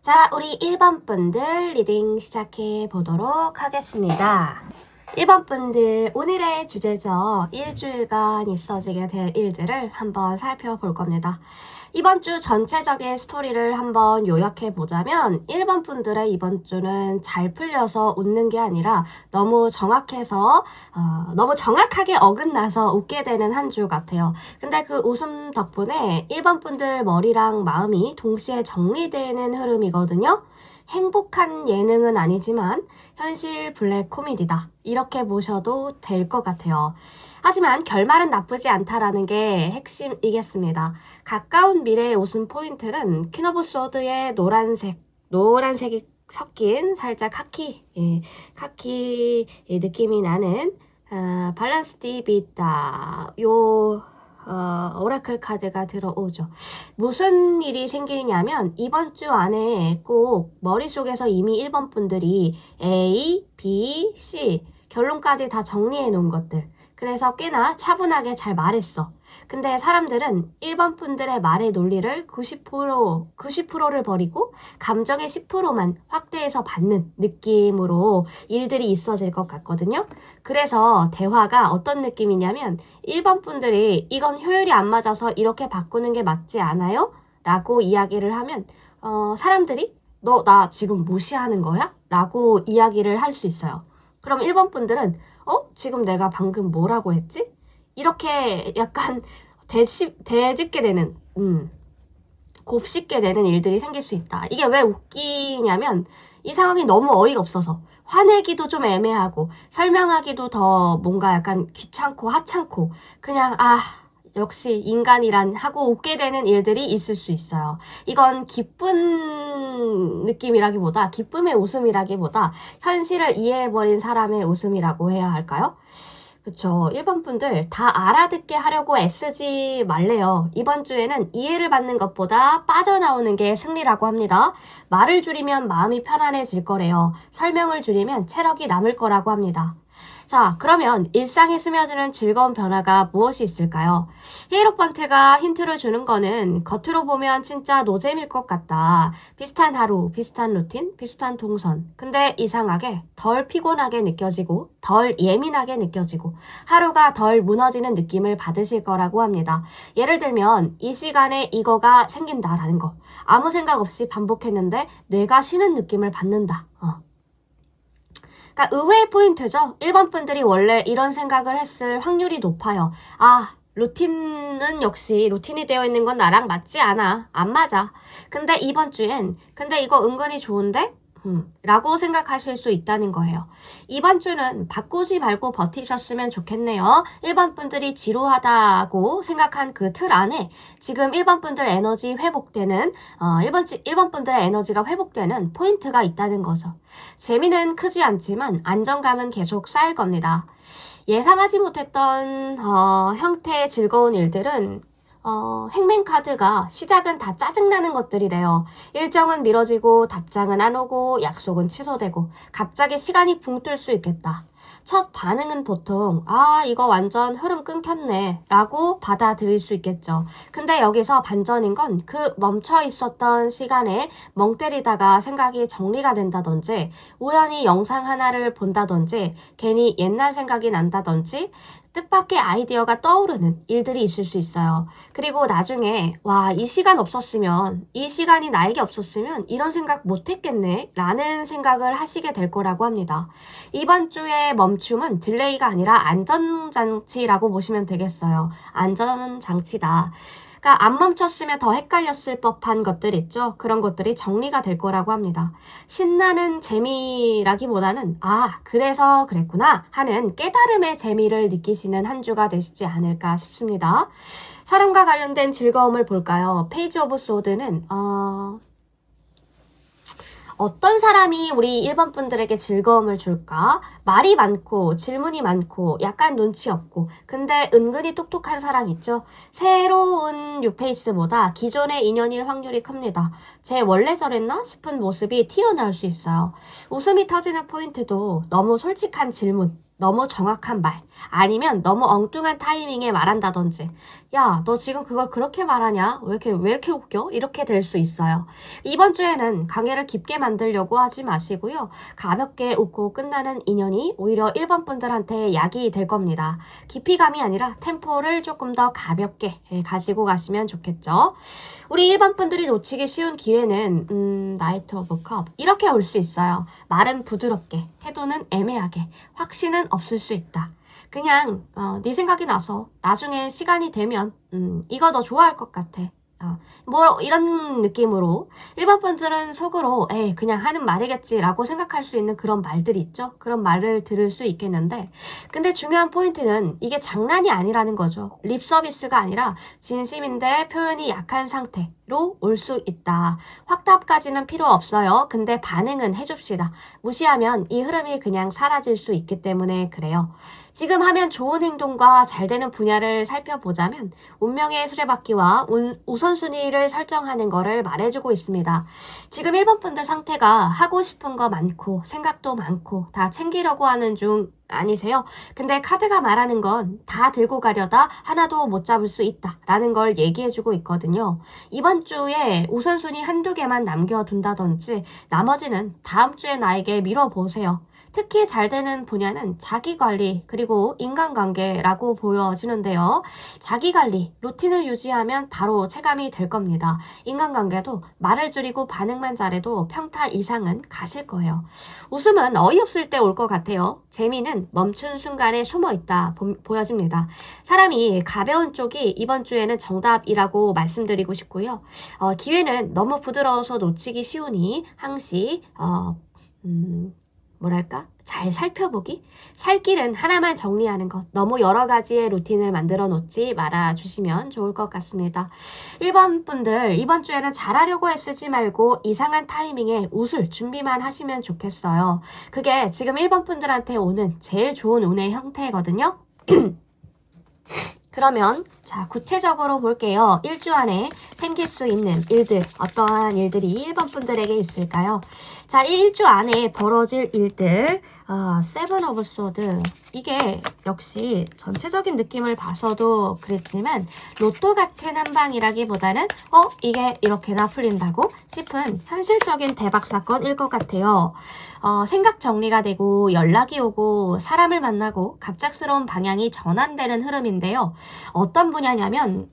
자, 우리 1번 분들 리딩 시작해 보도록 하겠습니다. 1번 분들, 오늘의 주제죠. 일주일간 있어지게 될 일들을 한번 살펴볼 겁니다. 이번 주 전체적인 스토리를 한번 요약해 보자면 1번 분들의 이번 주는 잘 풀려서 웃는 게 아니라 너무 정확하게 어긋나서 웃게 되는 한 주 같아요. 근데 그 웃음 덕분에 1번 분들 머리랑 마음이 동시에 정리되는 흐름이거든요. 행복한 예능은 아니지만 현실 블랙 코미디다. 이렇게 보셔도 될 것 같아요. 하지만 결말은 나쁘지 않다라는 게 핵심이겠습니다. 가까운 미래의 웃음 포인트는 퀸 오브 소드의 노란색이 섞인 살짝 카키 느낌이 나는 밸런스 디비다. 오라클 카드가 들어오죠. 무슨 일이 생기냐면 이번 주 안에 꼭 머릿속에서 이미 1번 분들이 A, B, C 결론까지 다 정리해 놓은 것들. 그래서 꽤나 차분하게 잘 말했어. 근데 사람들은 1번 분들의 말의 논리를 90%를 버리고 감정의 10%만 확대해서 받는 느낌으로 일들이 있어질 것 같거든요. 그래서 대화가 어떤 느낌이냐면 1번 분들이 이건 효율이 안 맞아서 이렇게 바꾸는 게 맞지 않아요? 라고 이야기를 하면 사람들이 너 나 지금 무시하는 거야? 라고 이야기를 할 수 있어요. 그럼 1번 분들은 지금 내가 방금 뭐라고 했지? 이렇게 약간 되짚게 되는, 곱씹게 되는 일들이 생길 수 있다. 이게 왜 웃기냐면 이 상황이 너무 어이가 없어서 화내기도 좀 애매하고 설명하기도 더 뭔가 약간 귀찮고 하찮고 그냥 역시 인간이란 하고 웃게 되는 일들이 있을 수 있어요. 이건 기쁜 느낌이라기보다 기쁨의 웃음이라기보다 현실을 이해해버린 사람의 웃음이라고 해야 할까요? 그쵸. 1번 분들 다 알아듣게 하려고 애쓰지 말래요. 이번 주에는 이해를 받는 것보다 빠져나오는 게 승리라고 합니다. 말을 줄이면 마음이 편안해질 거래요. 설명을 줄이면 체력이 남을 거라고 합니다. 자, 그러면 일상에 스며드는 즐거운 변화가 무엇이 있을까요? 히에로펀트가 힌트를 주는 거는 겉으로 보면 진짜 노잼일 것 같다. 비슷한 하루, 비슷한 루틴, 비슷한 동선. 근데 이상하게 덜 피곤하게 느껴지고 덜 예민하게 느껴지고 하루가 덜 무너지는 느낌을 받으실 거라고 합니다. 예를 들면 이 시간에 이거가 생긴다라는 거. 아무 생각 없이 반복했는데 뇌가 쉬는 느낌을 받는다. 그러니까 의외의 포인트죠. 1번 분들이 원래 이런 생각을 했을 확률이 높아요. 루틴은 역시 루틴이 되어 있는 건 나랑 맞지 않아. 안 맞아. 근데 이번 주엔 근데 이거 은근히 좋은데? 라고 생각하실 수 있다는 거예요. 이번 주는 바꾸지 말고 버티셨으면 좋겠네요. 1번 분들이 지루하다고 생각한 그 틀 안에 지금 1번 분들 에너지 회복되는 1번 분들의 에너지가 회복되는 포인트가 있다는 거죠. 재미는 크지 않지만 안정감은 계속 쌓일 겁니다. 예상하지 못했던 형태의 즐거운 일들은 행맨카드가 시작은 다 짜증나는 것들이래요. 일정은 미뤄지고 답장은 안 오고 약속은 취소되고 갑자기 시간이 붕 뜰 수 있겠다. 첫 반응은 보통 이거 완전 흐름 끊겼네 라고 받아들일 수 있겠죠. 근데 여기서 반전인 건 그 멈춰 있었던 시간에 멍 때리다가 생각이 정리가 된다든지 우연히 영상 하나를 본다든지 괜히 옛날 생각이 난다든지 뜻밖의 아이디어가 떠오르는 일들이 있을 수 있어요. 그리고 나중에 이 시간이 나에게 없었으면 이런 생각 못했겠네 라는 생각을 하시게 될 거라고 합니다. 이번 주의 멈춤은 딜레이가 아니라 안전장치라고 보시면 되겠어요. 안전장치다. 그러니까 안 멈췄으면 더 헷갈렸을 법한 것들 있죠. 그런 것들이 정리가 될 거라고 합니다. 신나는 재미라기보다는 그래서 그랬구나 하는 깨달음의 재미를 느끼시는 한 주가 되시지 않을까 싶습니다. 사람과 관련된 즐거움을 볼까요? 페이지 오브 소드는 어떤 사람이 우리 1번 분들에게 즐거움을 줄까? 말이 많고 질문이 많고 약간 눈치 없고 근데 은근히 똑똑한 사람 있죠? 새로운 뉴페이스보다 기존의 인연일 확률이 큽니다. 쟤 원래 저랬나 싶은 모습이 튀어나올 수 있어요. 웃음이 터지는 포인트도 너무 솔직한 질문 너무 정확한 말, 아니면 너무 엉뚱한 타이밍에 말한다든지, 야, 너 지금 그걸 그렇게 말하냐? 왜 이렇게 웃겨? 이렇게 될 수 있어요. 이번 주에는 강의를 깊게 만들려고 하지 마시고요. 가볍게 웃고 끝나는 인연이 오히려 1번 분들한테 약이 될 겁니다. 깊이감이 아니라 템포를 조금 더 가볍게 가지고 가시면 좋겠죠. 우리 1번 분들이 놓치기 쉬운 기회는 나이트 오브 컵 이렇게 올 수 있어요. 말은 부드럽게, 태도는 애매하게, 확신은 없을 수 있다. 그냥 네 생각이 나서 나중에 시간이 되면 이거 너 좋아할 것 같아. 뭐 이런 느낌으로 일반 분들은 속으로 에이 그냥 하는 말이겠지라고 생각할 수 있는 그런 말들이 있죠. 그런 말을 들을 수 있겠는데 근데 중요한 포인트는 이게 장난이 아니라는 거죠. 립 서비스가 아니라 진심인데 표현이 약한 상태로 올 수 있다. 확답까지는 필요 없어요. 근데 반응은 해줍시다. 무시하면 이 흐름이 그냥 사라질 수 있기 때문에 그래요. 지금 하면 좋은 행동과 잘 되는 분야를 살펴보자면 운명의 수레바퀴와 우선순위를 설정하는 거를 말해주고 있습니다. 지금 1번 분들 상태가 하고 싶은 거 많고 생각도 많고 다 챙기려고 하는 중 아니세요? 근데 카드가 말하는 건 다 들고 가려다 하나도 못 잡을 수 있다 라는 걸 얘기해주고 있거든요. 이번 주에 우선순위 한두 개만 남겨둔다든지 나머지는 다음 주에 나에게 밀어보세요. 특히 잘 되는 분야는 자기관리 그리고 인간관계라고 보여지는데요. 자기관리, 루틴을 유지하면 바로 체감이 될 겁니다. 인간관계도 말을 줄이고 반응만 잘해도 평타 이상은 가실 거예요. 웃음은 어이없을 때 올 것 같아요. 재미는 멈춘 순간에 숨어있다 보여집니다. 사람이 가벼운 쪽이 이번 주에는 정답이라고 말씀드리고 싶고요. 기회는 너무 부드러워서 놓치기 쉬우니 항시 잘 살펴보기? 살 길은 하나만 정리하는 것. 너무 여러 가지의 루틴을 만들어 놓지 말아주시면 좋을 것 같습니다. 1번 분들, 이번 주에는 잘하려고 애쓰지 말고 이상한 타이밍에 웃을 준비만 하시면 좋겠어요. 그게 지금 1번 분들한테 오는 제일 좋은 운의 형태거든요. 그러면 자 구체적으로 볼게요. 1주 안에 생길 수 있는 일들, 어떠한 일들이 1번 분들에게 있을까요? 자, 1주 안에 벌어질 일들, 세븐 오브 소드. 이게 역시 전체적인 느낌을 봐서도 그랬지만 로또 같은 한방이라기보다는 이게 이렇게나 풀린다고 싶은 현실적인 대박 사건일 것 같아요. 생각 정리가 되고 연락이 오고 사람을 만나고 갑작스러운 방향이 전환되는 흐름인데요. 어떤 분야냐면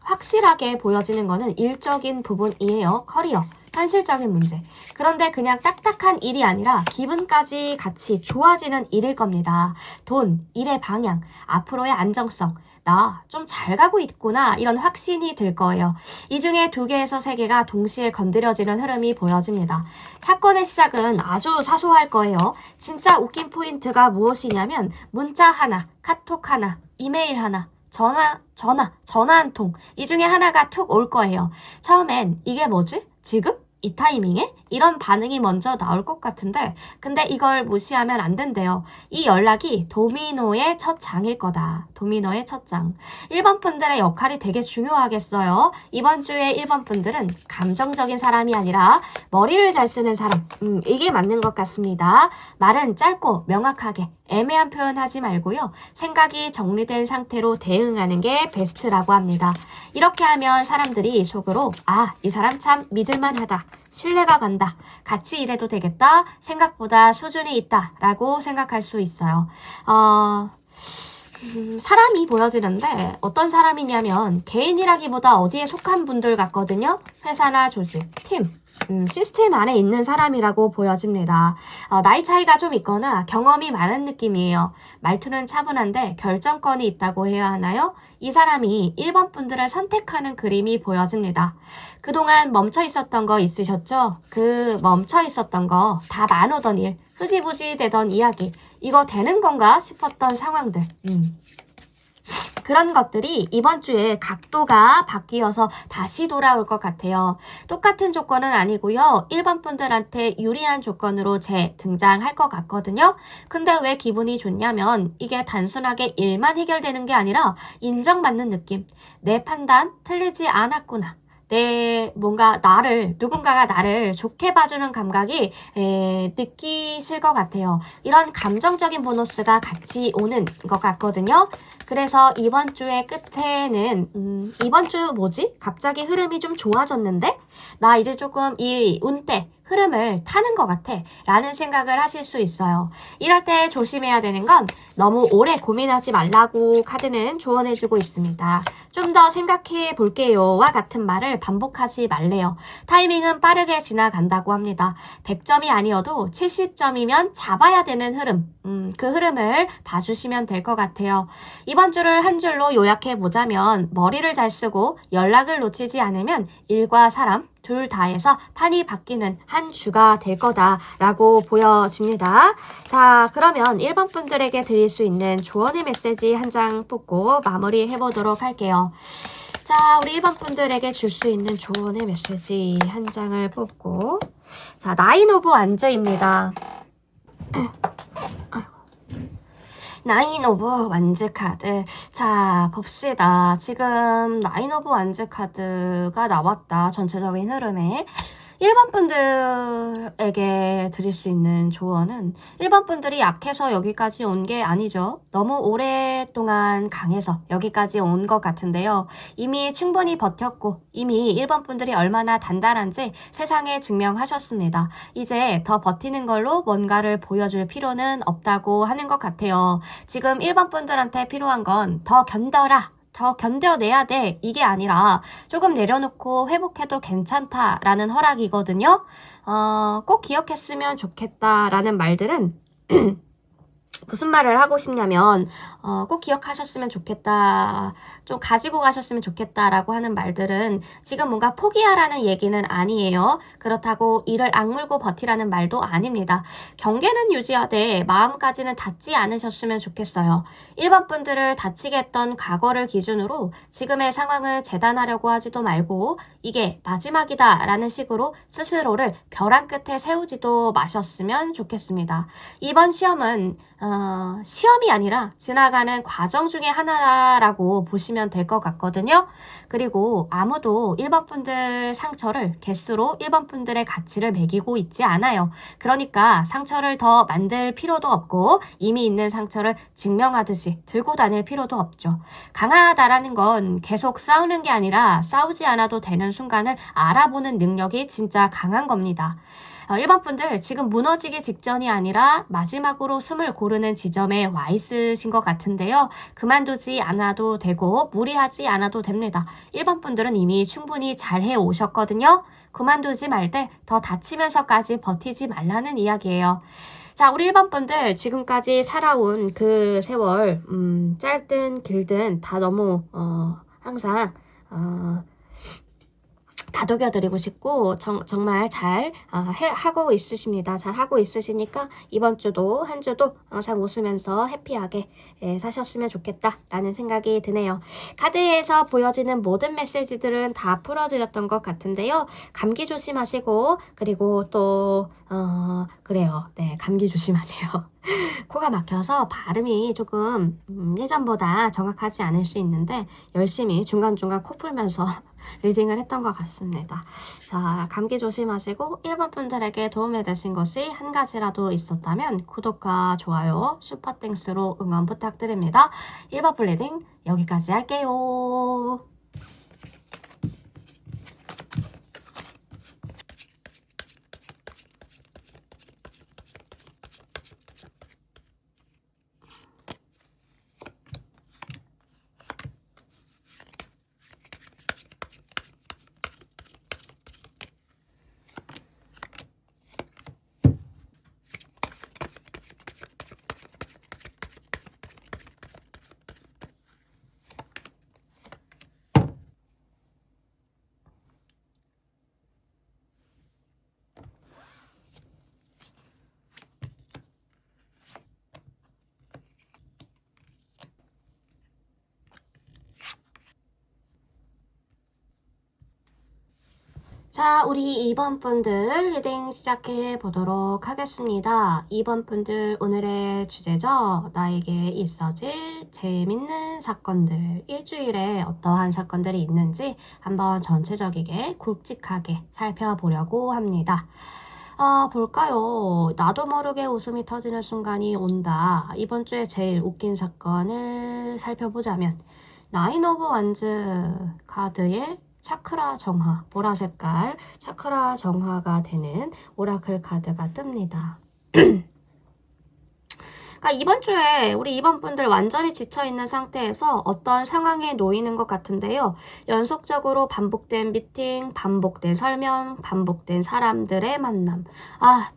확실하게 보여지는 거는 일적인 부분이에요. 커리어. 현실적인 문제. 그런데 그냥 딱딱한 일이 아니라 기분까지 같이 좋아지는 일일 겁니다. 돈, 일의 방향, 앞으로의 안정성, 나 좀 잘 가고 있구나 이런 확신이 들 거예요. 이 중에 2개에서 3개가 동시에 건드려지는 흐름이 보여집니다. 사건의 시작은 아주 사소할 거예요. 진짜 웃긴 포인트가 무엇이냐면 문자 하나, 카톡 하나, 이메일 하나, 전화 한 통. 이 중에 하나가 툭 올 거예요. 처음엔 이게 뭐지? 지금? 이 타이밍에? 이런 반응이 먼저 나올 것 같은데 근데 이걸 무시하면 안 된대요. 이 연락이 도미노의 첫 장일 거다. 도미노의 첫 장. 1번 분들의 역할이 되게 중요하겠어요. 이번 주에 1번 분들은 감정적인 사람이 아니라 머리를 잘 쓰는 사람. 이게 맞는 것 같습니다. 말은 짧고 명확하게 애매한 표현 하지 말고요. 생각이 정리된 상태로 대응하는 게 베스트라고 합니다. 이렇게 하면 사람들이 속으로 이 사람 참 믿을만하다. 신뢰가 간다. 같이 일해도 되겠다. 생각보다 수준이 있다. 라고 생각할 수 있어요. 사람이 보여지는데 어떤 사람이냐면 개인이라기보다 어디에 속한 분들 같거든요. 회사나 조직, 팀. 시스템 안에 있는 사람이라고 보여집니다. 나이 차이가 좀 있거나 경험이 많은 느낌이에요. 말투는 차분한데 결정권이 있다고 해야 하나요? 이 사람이 1번 분들을 선택하는 그림이 보여집니다. 그동안 멈춰 있었던 거 있으셨죠? 그 멈춰 있었던 거, 다 많오던 일, 흐지부지 되던 이야기, 이거 되는 건가 싶었던 상황들. 그런 것들이 이번 주에 각도가 바뀌어서 다시 돌아올 것 같아요. 똑같은 조건은 아니고요. 1번 분들한테 유리한 조건으로 재등장할 것 같거든요. 근데 왜 기분이 좋냐면 이게 단순하게 일만 해결되는 게 아니라 인정받는 느낌. 내 판단 틀리지 않았구나. 뭔가 누군가가 나를 좋게 봐주는 감각이 느끼실 것 같아요. 이런 감정적인 보너스가 같이 오는 것 같거든요. 그래서 이번 주의 끝에는, 이번 주 뭐지? 갑자기 흐름이 좀 좋아졌는데? 나 이제 조금 이 운대, 흐름을 타는 것 같아 라는 생각을 하실 수 있어요. 이럴 때 조심해야 되는 건 너무 오래 고민하지 말라고 카드는 조언해주고 있습니다. 좀 더 생각해 볼게요와 같은 말을 반복하지 말래요. 타이밍은 빠르게 지나간다고 합니다. 100점이 아니어도 70점이면 잡아야 되는 흐름, 그 흐름을 봐주시면 될 것 같아요. 이번 주를 한 줄로 요약해 보자면 머리를 잘 쓰고 연락을 놓치지 않으면 일과 사람 둘 다에서 판이 바뀌는 한 주가 될 거다라고 보여집니다. 자, 그러면 1번 분들에게 드릴 수 있는 조언의 메시지 한 장 뽑고 마무리해 보도록 할게요. 자, 우리 1번 분들에게 줄 수 있는 조언의 메시지 한 장을 뽑고, 자, 나인 오브 완즈입니다. 나인 오브 완즈 카드. 자, 봅시다. 지금 나인 오브 완즈 카드가 나왔다. 전체적인 흐름에. 1번 분들에게 드릴 수 있는 조언은 1번 분들이 약해서 여기까지 온 게 아니죠. 너무 오랫동안 강해서 여기까지 온 것 같은데요. 이미 충분히 버텼고 이미 1번 분들이 얼마나 단단한지 세상에 증명하셨습니다. 이제 더 버티는 걸로 뭔가를 보여줄 필요는 없다고 하는 것 같아요. 지금 1번 분들한테 필요한 건 더 견뎌라. 더 견뎌내야 돼. 이게 아니라 조금 내려놓고 회복해도 괜찮다라는 허락이거든요. 꼭 기억했으면 좋겠다라는 말들은 무슨 말을 하고 싶냐면 꼭 기억하셨으면 좋겠다, 좀 가지고 가셨으면 좋겠다라고 하는 말들은 지금 뭔가 포기하라는 얘기는 아니에요. 그렇다고 이를 악물고 버티라는 말도 아닙니다. 경계는 유지하되 마음까지는 닫지 않으셨으면 좋겠어요. 1번 분들을 다치게 했던 과거를 기준으로 지금의 상황을 재단하려고 하지도 말고 이게 마지막이다 라는 식으로 스스로를 벼랑 끝에 세우지도 마셨으면 좋겠습니다. 이번 시험은 시험이 아니라 지나가는 과정 중에 하나라고 보시면 될 것 같거든요. 그리고 아무도 1번 분들 상처를 개수로 1번 분들의 가치를 매기고 있지 않아요. 그러니까 상처를 더 만들 필요도 없고 이미 있는 상처를 증명하듯이 들고 다닐 필요도 없죠. 강하다라는 건 계속 싸우는 게 아니라 싸우지 않아도 되는 순간을 알아보는 능력이 진짜 강한 겁니다. 1번 분들 지금 무너지기 직전이 아니라 마지막으로 숨을 고르는 지점에 와 있으신 것 같은데요. 그만두지 않아도 되고 무리하지 않아도 됩니다. 1번 분들은 이미 충분히 잘해 오셨거든요. 그만두지 말 때 더 다치면서까지 버티지 말라는 이야기예요. 자, 우리 1번 분들 지금까지 살아온 그 세월 짧든 길든 다 너무 항상 다독여드리고 싶고 정말 잘 하고 있으십니다. 잘 하고 있으시니까 이번 주도 한 주도 항상 웃으면서 해피하게 사셨으면 좋겠다라는 생각이 드네요. 카드에서 보여지는 모든 메시지들은 다 풀어드렸던 것 같은데요. 감기 조심하시고 그리고 또 그래요. 네, 감기 조심하세요. 코가 막혀서 발음이 조금 예전보다 정확하지 않을 수 있는데 열심히 중간중간 코 풀면서 리딩을 했던 것 같습니다. 자, 감기 조심하시고 1번 분들에게 도움이 되신 것이 한 가지라도 있었다면 구독과 좋아요, 슈퍼땡스로 응원 부탁드립니다. 1번 분 리딩 여기까지 할게요. 자, 우리 2번 분들 리딩 시작해 보도록 하겠습니다. 2번 분들 오늘의 주제죠. 나에게 있어질 재밌는 사건들. 일주일에 어떠한 사건들이 있는지 한번 전체적이게 굵직하게 살펴보려고 합니다. 볼까요? 나도 모르게 웃음이 터지는 순간이 온다. 이번 주에 제일 웃긴 사건을 살펴보자면 나인 오브 완즈 카드의 차크라 정화, 보라 색깔 차크라 정화가 되는 오라클 카드가 뜹니다. 그러니까 이번 주에 우리 2번 분들 완전히 지쳐있는 상태에서 어떤 상황에 놓이는 것 같은데요. 연속적으로 반복된 미팅, 반복된 설명, 반복된 사람들의 만남.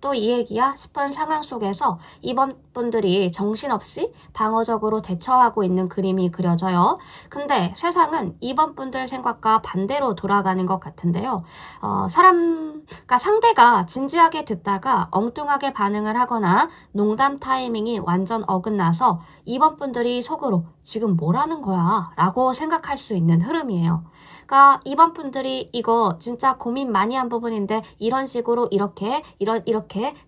또 이 얘기야 싶은 상황 속에서 2번 분들이 정신없이 방어적으로 대처하고 있는 그림이 그려져요. 근데 세상은 2번 분들 생각과 반대로 돌아가는 것 같은데요. 그러니까 상대가 진지하게 듣다가 엉뚱하게 반응을 하거나 농담 타이밍이 완전 어긋나서 2번 분들이 속으로 지금 뭐라는 거야? 라고 생각할 수 있는 흐름이에요. 그러니까 2번 분들이 이거 진짜 고민 많이 한 부분인데 이런 식으로 이렇게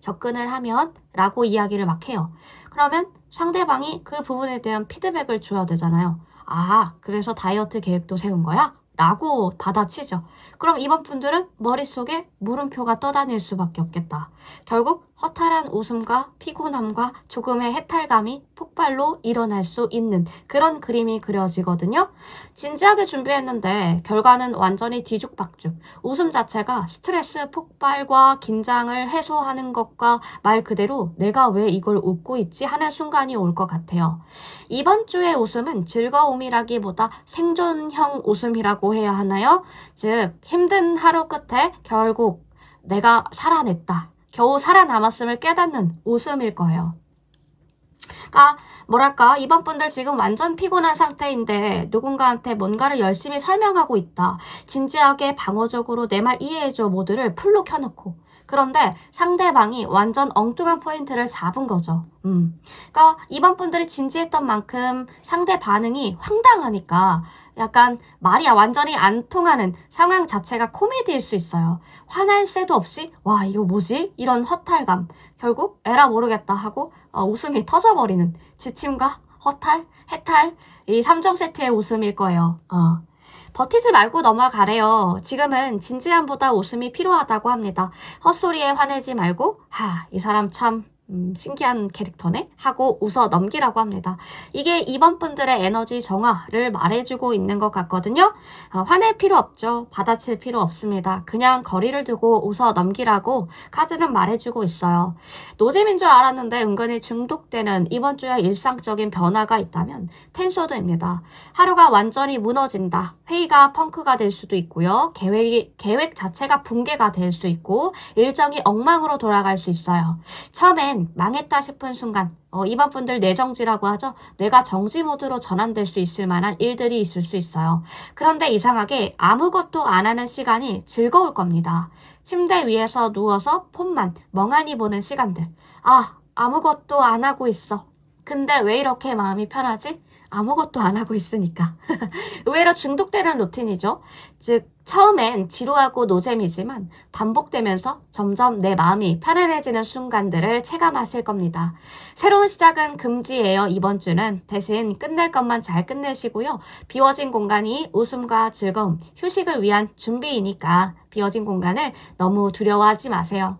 접근을 하면 라고 이야기를 막 해요. 그러면 상대방이 그 부분에 대한 피드백을 줘야 되잖아요. 그래서 다이어트 계획도 세운 거야? 라고 받아치죠. 그럼 이번 분들은 머릿속에 물음표가 떠다닐 수밖에 없겠다. 결국 허탈한 웃음과 피곤함과 조금의 해탈감이 폭발로 일어날 수 있는 그런 그림이 그려지거든요. 진지하게 준비했는데 결과는 완전히 뒤죽박죽. 웃음 자체가 스트레스 폭발과 긴장을 해소하는 것과 말 그대로 내가 왜 이걸 웃고 있지 하는 순간이 올 것 같아요. 이번 주의 웃음은 즐거움이라기보다 생존형 웃음이라고 해야 하나요? 즉 힘든 하루 끝에 결국 내가 살아냈다. 겨우 살아남았음을 깨닫는 웃음일 거예요. 그러니까 이번 분들 지금 완전 피곤한 상태인데 누군가한테 뭔가를 열심히 설명하고 있다. 진지하게 방어적으로 내 말 이해해줘 모드를 풀로 켜놓고. 그런데 상대방이 완전 엉뚱한 포인트를 잡은 거죠. 그러니까 이번 분들이 진지했던 만큼 상대 반응이 황당하니까 약간 말이 완전히 안 통하는 상황 자체가 코미디일 수 있어요. 화날 새도 없이 와 이거 뭐지? 이런 허탈감. 결국 에라 모르겠다 하고 웃음이 터져버리는 지침과 허탈, 해탈 이 3종 세트의 웃음일 거예요. 버티지 말고 넘어가래요. 지금은 진지함보다 웃음이 필요하다고 합니다. 헛소리에 화내지 말고 이 사람 참 신기한 캐릭터네? 하고 웃어 넘기라고 합니다. 이게 이번 분들의 에너지 정화를 말해주고 있는 것 같거든요. 화낼 필요 없죠. 받아칠 필요 없습니다. 그냥 거리를 두고 웃어 넘기라고 카드는 말해주고 있어요. 노잼인 줄 알았는데 은근히 중독되는 이번 주에 일상적인 변화가 있다면 텐소드입니다. 하루가 완전히 무너진다. 회의가 펑크가 될 수도 있고요. 계획 자체가 붕괴가 될 수 있고 일정이 엉망으로 돌아갈 수 있어요. 처음엔 망했다 싶은 순간 이번 분들 뇌정지라고 하죠. 뇌가 정지 모드로 전환될 수 있을 만한 일들이 있을 수 있어요. 그런데 이상하게 아무것도 안 하는 시간이 즐거울 겁니다. 침대 위에서 누워서 폰만 멍하니 보는 시간들. 아무것도 안 하고 있어. 근데 왜 이렇게 마음이 편하지? 아무것도 안 하고 있으니까. 의외로 중독되는 루틴이죠. 즉 처음엔 지루하고 노잼이지만 반복되면서 점점 내 마음이 편안해지는 순간들을 체감하실 겁니다. 새로운 시작은 금지예요. 이번 주는 대신 끝낼 것만 잘 끝내시고요. 비워진 공간이 웃음과 즐거움, 휴식을 위한 준비이니까 비워진 공간을 너무 두려워하지 마세요.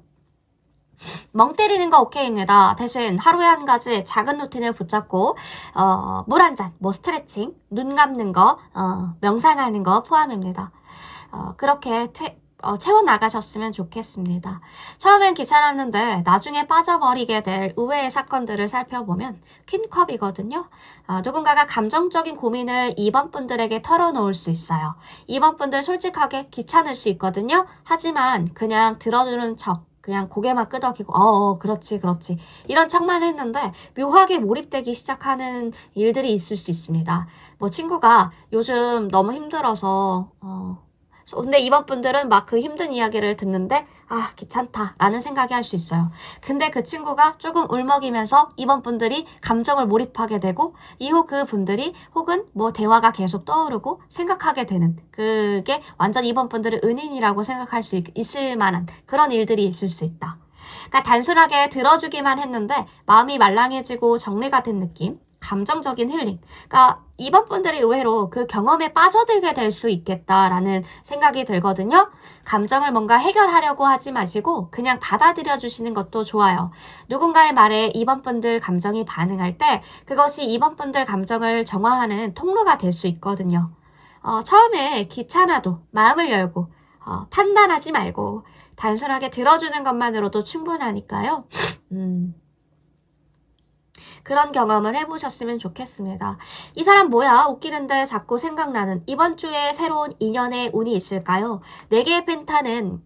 멍 때리는 거 오케이입니다. 대신 하루에 한 가지 작은 루틴을 붙잡고 물 한 잔, 스트레칭, 눈 감는 거, 명상하는 거 포함입니다. 그렇게 채워나가셨으면 좋겠습니다. 처음엔 귀찮았는데 나중에 빠져버리게 될 의외의 사건들을 살펴보면 퀸컵이거든요. 누군가가 감정적인 고민을 2번 분들에게 털어놓을 수 있어요. 2번 분들 솔직하게 귀찮을 수 있거든요. 하지만 그냥 들어주는 척 그냥 고개만 끄덕이고 그렇지 이런 척만 했는데 묘하게 몰입되기 시작하는 일들이 있을 수 있습니다. 친구가 요즘 너무 힘들어서 근데 이번 분들은 막 그 힘든 이야기를 듣는데 아, 귀찮다 라는 생각이 할 수 있어요. 근데 그 친구가 조금 울먹이면서 이번 분들이 감정을 몰입하게 되고 이후 그 분들이 혹은 뭐 대화가 계속 떠오르고 생각하게 되는, 그게 완전 이번 분들의 은인이라고 생각할 수 있을 만한 그런 일들이 있을 수 있다. 그러니까 단순하게 들어주기만 했는데 마음이 말랑해지고 정리가 된 느낌, 감정적인 힐링. 그러니까 이번 분들이 의외로 그 경험에 빠져들게 될 수 있겠다라는 생각이 들거든요. 감정을 뭔가 해결하려고 하지 마시고 그냥 받아들여 주시는 것도 좋아요. 누군가의 말에 이번 분들 감정이 반응할 때 그것이 이번 분들 감정을 정화하는 통로가 될 수 있거든요. 처음에 귀찮아도 마음을 열고 판단하지 말고 단순하게 들어주는 것만으로도 충분하니까요. 그런 경험을 해보셨으면 좋겠습니다. 이 사람 뭐야? 웃기는데 자꾸 생각나는. 이번 주에 새로운 인연의 운이 있을까요? 4개의 펜타는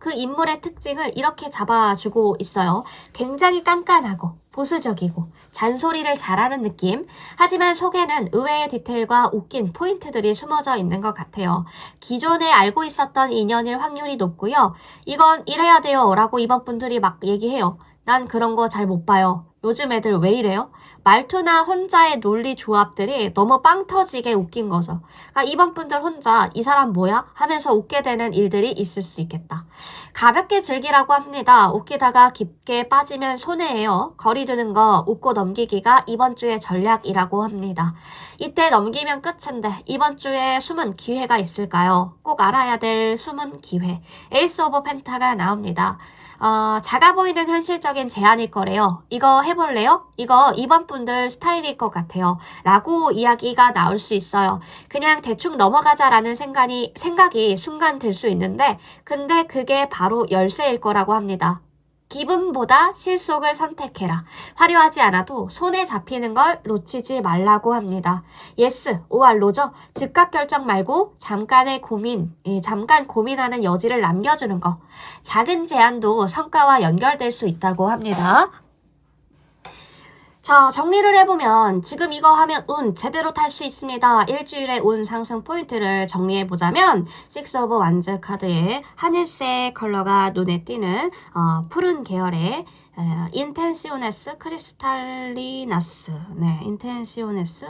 그 인물의 특징을 이렇게 잡아주고 있어요. 굉장히 깐깐하고 보수적이고 잔소리를 잘하는 느낌. 하지만 속에는 의외의 디테일과 웃긴 포인트들이 숨어져 있는 것 같아요. 기존에 알고 있었던 인연일 확률이 높고요. 이건 이래야 돼요 라고 이번 분들이 막 얘기해요. 난 그런 거 잘 못 봐요. 요즘 애들 왜 이래요? 말투나 혼자의 논리 조합들이 너무 빵 터지게 웃긴 거죠. 그러니까 이번 분들 혼자 이 사람 뭐야? 하면서 웃게 되는 일들이 있을 수 있겠다. 가볍게 즐기라고 합니다. 웃기다가 깊게 빠지면 손해예요. 거리 두는 거 웃고 넘기기가 이번 주의 전략이라고 합니다. 이때 넘기면 끝인데 이번 주에 숨은 기회가 있을까요? 꼭 알아야 될 숨은 기회. 에이스 오브 펜타가 나옵니다. 작아 보이는 현실적인 제안일 거래요. 이거 해볼래요? 이거 이번 분들 스타일일 것 같아요. 라고 이야기가 나올 수 있어요. 그냥 대충 넘어가자라는 생각이 순간 들 수 있는데, 근데 그게 바로 열쇠일 거라고 합니다. 기분보다 실속을 선택해라. 화려하지 않아도 손에 잡히는 걸 놓치지 말라고 합니다. 예스, 오알로죠. 즉각 결정 말고 잠깐 고민하는 여지를 남겨주는 거. 작은 제안도 성과와 연결될 수 있다고 합니다. 자, 정리를 해보면 지금 이거 하면 운 제대로 탈 수 있습니다. 일주일의 운 상승 포인트를 정리해보자면 식스 오브 완즈 카드의 하늘색 컬러가 눈에 띄는 푸른 계열의 인텐시오네스 크리스탈리나스. 네, 인텐시오네스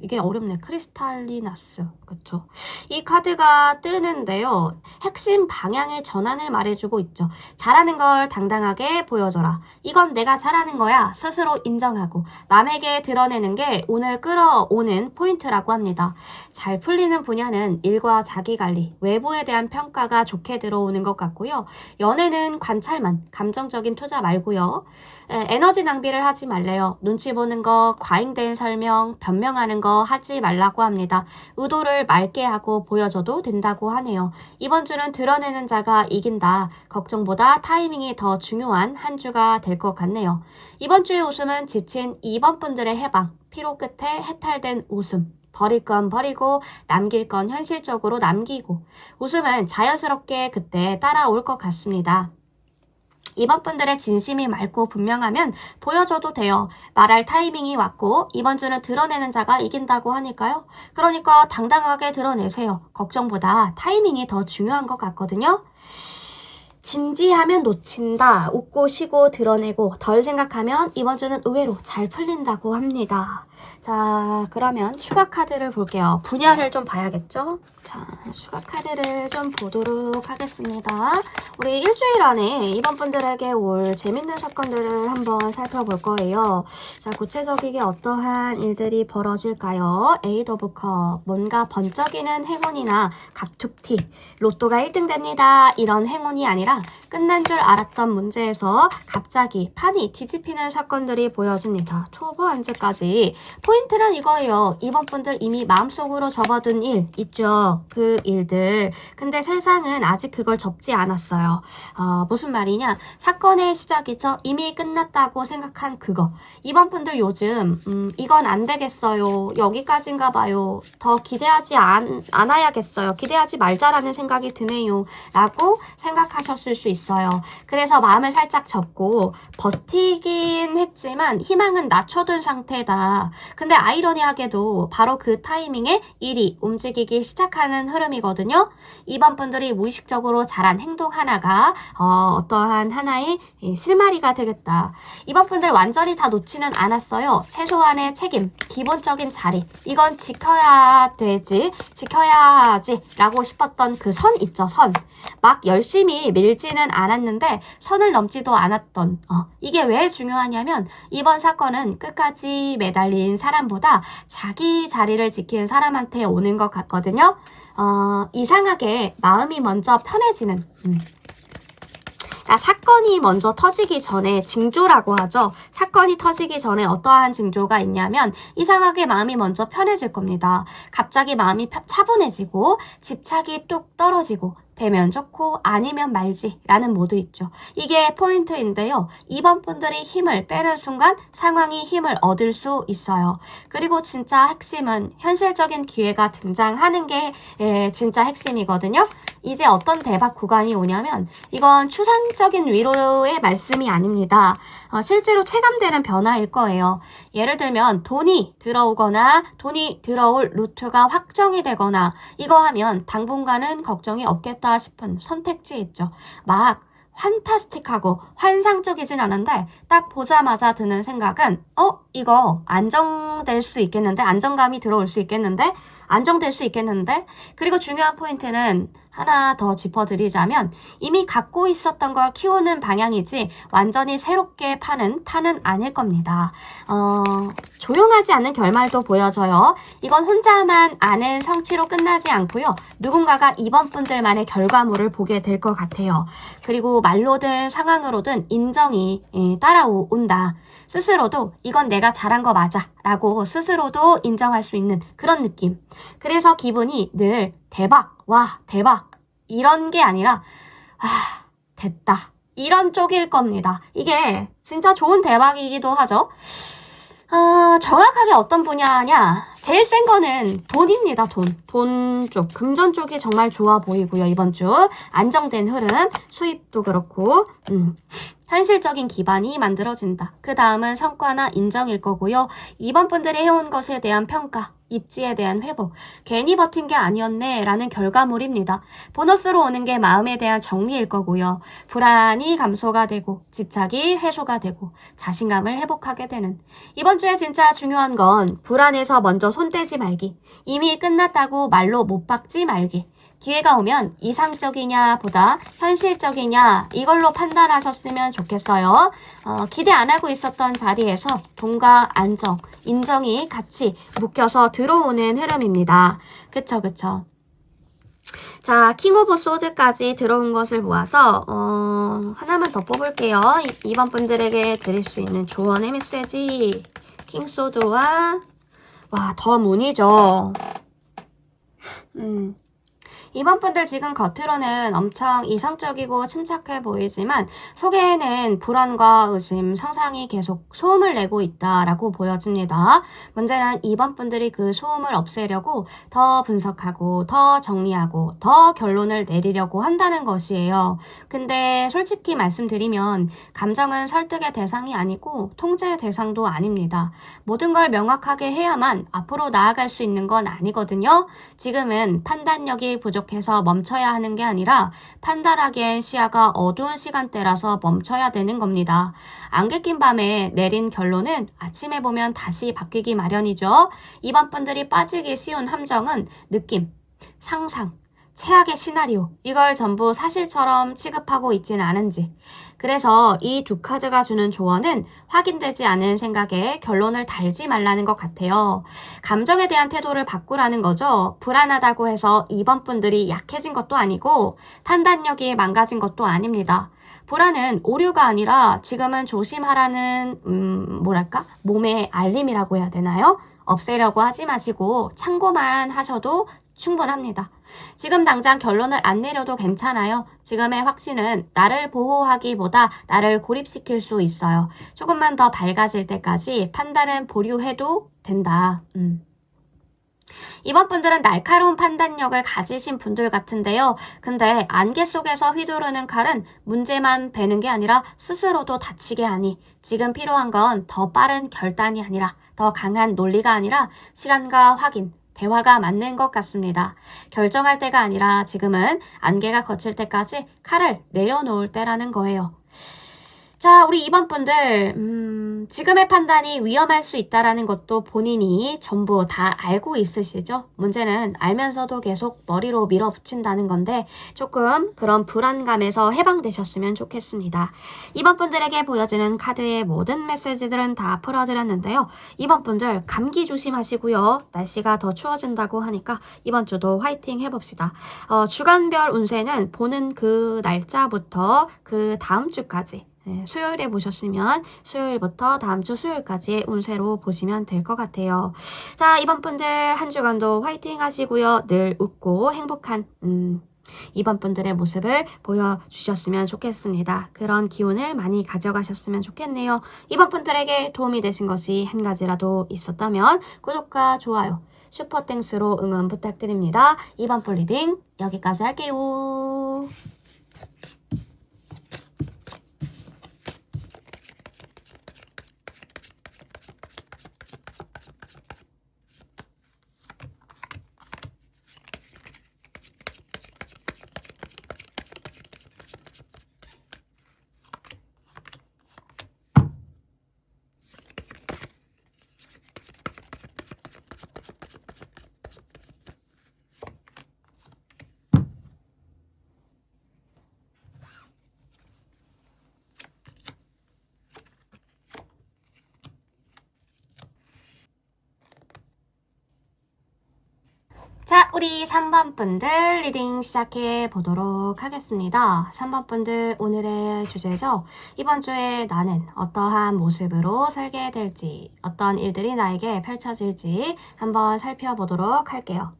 이게 어렵네. 크리스탈리나스. 그쵸? 이 카드가 뜨는데요. 핵심 방향의 전환을 말해주고 있죠. 잘하는 걸 당당하게 보여줘라. 이건 내가 잘하는 거야. 스스로 인정하고 남에게 드러내는 게 운을 끌어오는 포인트라고 합니다. 잘 풀리는 분야는 일과 자기관리, 외부에 대한 평가가 좋게 들어오는 것 같고요. 연애는 관찰만, 감정적인 투자 말고요. 에너지 낭비를 하지 말래요. 눈치 보는 거, 과잉된 설명, 변명하는 거 하지 말라고 합니다. 의도를 맑게 하고 보여줘도 된다고 하네요. 이번 주는 드러내는 자가 이긴다. 걱정보다 타이밍이 더 중요한 한 주가 될 것 같네요. 이번 주의 웃음은 지친 이번 분들의 해방, 피로 끝에 해탈된 웃음. 버릴 건 버리고 남길 건 현실적으로 남기고 웃음은 자연스럽게 그때 따라올 것 같습니다. 이번 분들의 진심이 맑고 분명하면 보여줘도 돼요. 말할 타이밍이 왔고 이번 주는 드러내는 자가 이긴다고 하니까요. 그러니까 당당하게 드러내세요. 걱정보다 타이밍이 더 중요한 것 같거든요. 진지하면 놓친다. 웃고 쉬고 드러내고 덜 생각하면 이번 주는 의외로 잘 풀린다고 합니다. 자, 그러면 추가 카드를 볼게요. 분야를 좀 봐야겠죠? 자, 추가 카드를 좀 보도록 하겠습니다. 우리 일주일 안에 이번 분들에게 올 재밌는 사건들을 한번 살펴볼 거예요. 자, 구체적이게 어떠한 일들이 벌어질까요? 에이드 오브 컵, 뭔가 번쩍이는 행운이나 갑툭튀, 로또가 1등 됩니다. 이런 행운이 아니라 끝난 줄 알았던 문제에서 갑자기 판이 뒤집히는 사건들이 보여집니다. 투 오브 완즈까지. 포인트는 이거예요. 이번 분들 이미 마음속으로 접어둔 일 있죠. 그 일들. 근데 세상은 아직 그걸 접지 않았어요. 무슨 말이냐? 사건의 시작이죠. 이미 끝났다고 생각한 그거. 이번 분들 요즘 이건 안 되겠어요. 여기까지인가 봐요. 더 기대하지 않아야겠어요. 기대하지 말자라는 생각이 드네요. 라고 생각하셨을 어려웠을 수 있어요. 그래서 마음을 살짝 접고 버티긴 했지만 희망은 낮춰둔 상태다. 근데 아이러니하게도 바로 그 타이밍에 일이 움직이기 시작하는 흐름이거든요. 2번 분들이 무의식적으로 잘한 행동 하나가 어떠한 하나의 실마리가 되겠다. 2번 분들 완전히 다 놓지는 않았어요. 최소한의 책임, 기본적인 자리, 이건 지켜야 되지, 지켜야지 라고 싶었던 그 선 있죠, 선. 막 열심히 밀지는 않았는데 선을 넘지도 않았던 이게 왜 중요하냐면 이번 사건은 끝까지 매달린 사람보다 자기 자리를 지키는 사람한테 오는 것 같거든요. 이상하게 마음이 먼저 편해지는 사건이 먼저 터지기 전에 징조라고 하죠. 사건이 터지기 전에 어떠한 징조가 있냐면 이상하게 마음이 먼저 편해질 겁니다. 갑자기 마음이 차분해지고 집착이 뚝 떨어지고 되면 좋고 아니면 말지 라는 모드 있죠. 이게 포인트인데요. 2번 분들이 힘을 빼는 순간 상황이 힘을 얻을 수 있어요. 그리고 진짜 핵심은 현실적인 기회가 등장하는 게 진짜 핵심이거든요. 이제 어떤 대박 구간이 오냐면 이건 추상적인 위로의 말씀이 아닙니다. 실제로 체감되는 변화일 거예요. 예를 들면 돈이 들어오거나 돈이 들어올 루트가 확정이 되거나 이거 하면 당분간은 걱정이 없겠다 싶은 선택지 있죠. 막 판타스틱하고 환상적이진 않은데 딱 보자마자 드는 생각은 이거 안정될 수 있겠는데, 안정감이 들어올 수 있겠는데, 안정될 수 있겠는데. 그리고 중요한 포인트는 하나 더 짚어드리자면 이미 갖고 있었던 걸 키우는 방향이지 완전히 새롭게 타는 아닐 겁니다. 조용하지 않은 결말도 보여져요. 이건 혼자만 아는 성취로 끝나지 않고요. 누군가가 2번 분들만의 결과물을 보게 될 것 같아요. 그리고 말로든 상황으로든 인정이 따라온다. 스스로도 이건 내가 잘한 거 맞아 라고 스스로도 인정할 수 있는 그런 느낌. 그래서 기분이 늘 대박, 와 대박 이런 게 아니라 됐다 이런 쪽일 겁니다. 이게 진짜 좋은 대박이기도 하죠. 정확하게 어떤 분야냐, 제일 센 거는 돈입니다. 돈 쪽, 금전 쪽이 정말 좋아 보이고요. 이번 주 안정된 흐름, 수입도 그렇고 현실적인 기반이 만들어진다. 그 다음은 성과나 인정일 거고요. 2번 분들이 해온 것에 대한 평가, 입지에 대한 회복, 괜히 버틴 게 아니었네 라는 결과물입니다. 보너스로 오는 게 마음에 대한 정리일 거고요. 불안이 감소가 되고 집착이 해소가 되고 자신감을 회복하게 되는, 이번 주에 진짜 중요한 건 불안해서 먼저 손 떼지 말기, 이미 끝났다고 말로 못 박지 말기. 기회가 오면 이상적이냐 보다 현실적이냐 이걸로 판단하셨으면 좋겠어요. 기대 안 하고 있었던 자리에서 돈과 안정, 인정이 같이 묶여서 들어오는 흐름입니다. 그쵸. 자, 킹 오브 소드까지 들어온 것을 모아서 하나만 더 뽑을게요. 2번 분들에게 드릴 수 있는 조언의 메시지. 킹 소드와 더 문이죠. 2번 분들 지금 겉으로는 엄청 이성적이고 침착해 보이지만 속에는 불안과 의심, 상상이 계속 소음을 내고 있다라고 보여집니다. 문제는 2번 분들이 그 소음을 없애려고 더 분석하고 더 정리하고 더 결론을 내리려고 한다는 것이에요. 근데 솔직히 말씀드리면 감정은 설득의 대상이 아니고 통제의 대상도 아닙니다. 모든 걸 명확하게 해야만 앞으로 나아갈 수 있는 건 아니거든요. 지금은 판단력이 부족해서 멈춰야 하는 게 아니라 판단하기엔 시야가 어두운 시간대라서 멈춰야 되는 겁니다. 안개 낀 밤에 내린 결론은 아침에 보면 다시 바뀌기 마련이죠. 2번 분들이 빠지기 쉬운 함정은 느낌, 상상, 최악의 시나리오, 이걸 전부 사실처럼 취급하고 있지는 않은지. 그래서 이 두 카드가 주는 조언은 확인되지 않은 생각에 결론을 달지 말라는 것 같아요. 감정에 대한 태도를 바꾸라는 거죠. 불안하다고 해서 2번 분들이 약해진 것도 아니고 판단력이 망가진 것도 아닙니다. 불안은 오류가 아니라 지금은 조심하라는 몸의 알림이라고 해야 되나요? 없애려고 하지 마시고 참고만 하셔도 충분합니다. 지금 당장 결론을 안 내려도 괜찮아요. 지금의 확신은 나를 보호하기보다 나를 고립시킬 수 있어요. 조금만 더 밝아질 때까지 판단은 보류해도 된다. 이번 분들은 날카로운 판단력을 가지신 분들 같은데요. 근데 안개 속에서 휘두르는 칼은 문제만 베는 게 아니라 스스로도 다치게 하니 지금 필요한 건 더 빠른 결단이 아니라 더 강한 논리가 아니라 시간과 확인, 대화가 맞는 것 같습니다. 결정할 때가 아니라 지금은 안개가 거칠 때까지 칼을 내려놓을 때라는 거예요. 자, 우리 2번 분들, 지금의 판단이 위험할 수 있다라는 것도 본인이 전부 다 알고 있으시죠? 문제는 알면서도 계속 머리로 밀어붙인다는 건데 조금 그런 불안감에서 해방되셨으면 좋겠습니다. 2번 분들에게 보여지는 카드의 모든 메시지들은 다 풀어드렸는데요. 2번 분들 감기 조심하시고요. 날씨가 더 추워진다고 하니까 이번 주도 화이팅 해봅시다. 주간별 운세는 보는 그 날짜부터 그 다음 주까지 수요일에 보셨으면 수요일부터 다음 주 수요일까지의 운세로 보시면 될 것 같아요. 자, 이번 분들 한 주간도 화이팅 하시고요. 늘 웃고 행복한 이번 분들의 모습을 보여주셨으면 좋겠습니다. 그런 기운을 많이 가져가셨으면 좋겠네요. 이번 분들에게 도움이 되신 것이 한 가지라도 있었다면 구독과 좋아요, 슈퍼땡스로 응원 부탁드립니다. 이번 분 리딩 여기까지 할게요. 자, 우리 3번 분들 리딩 시작해 보도록 하겠습니다. 3번 분들 오늘의 주제죠. 이번 주에 나는 어떠한 모습으로 살게 될지, 어떤 일들이 나에게 펼쳐질지 한번 살펴보도록 할게요.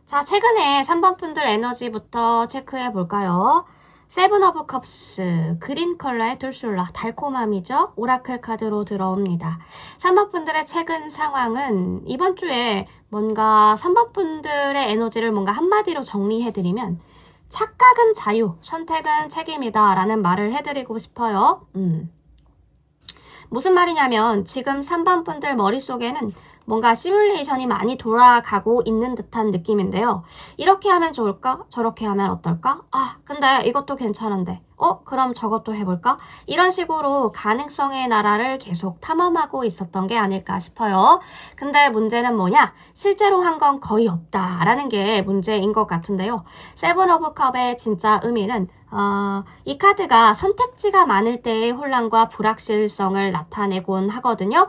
자, 최근에 3번 분들 에너지부터 체크해 볼까요? 세븐 오브 컵스, 그린 컬러의 돌술라, 달콤함이죠? 오라클 카드로 들어옵니다. 3번 분들의 최근 상황은 이번 주에 뭔가 3번 분들의 에너지를 뭔가 한마디로 정리해드리면 착각은 자유, 선택은 책임이다 라는 말을 해드리고 싶어요. 무슨 말이냐면 지금 3번 분들 머릿속에는 뭔가 시뮬레이션이 많이 돌아가고 있는 듯한 느낌인데요. 이렇게 하면 좋을까? 저렇게 하면 어떨까? 아, 근데 이것도 괜찮은데. 그럼 저것도 해볼까? 이런 식으로 가능성의 나라를 계속 탐험하고 있었던 게 아닐까 싶어요. 근데 문제는 뭐냐? 실제로 한 건 거의 없다라는 게 문제인 것 같은데요. 세븐 오브 컵의 진짜 의미는 이 카드가 선택지가 많을 때의 혼란과 불확실성을 나타내곤 하거든요.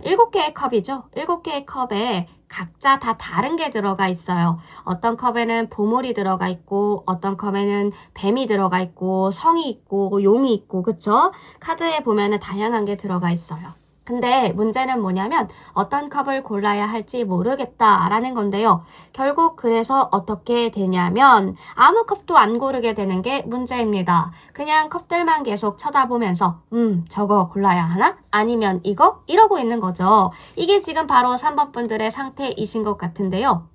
7개의 컵이죠. 7개의 컵에 각자 다 다른 게 들어가 있어요. 어떤 컵에는 보물이 들어가 있고 어떤 컵에는 뱀이 들어가 있고 성이 있고 용이 있고 그쵸? 카드에 보면은 다양한 게 들어가 있어요. 근데 문제는 뭐냐면 어떤 컵을 골라야 할지 모르겠다라는 건데요. 결국 그래서 어떻게 되냐면 아무 컵도 안 고르게 되는 게 문제입니다. 그냥 컵들만 계속 쳐다보면서 저거 골라야 하나? 아니면 이거? 이러고 있는 거죠. 이게 지금 바로 3번 분들의 상태이신 것 같은데요.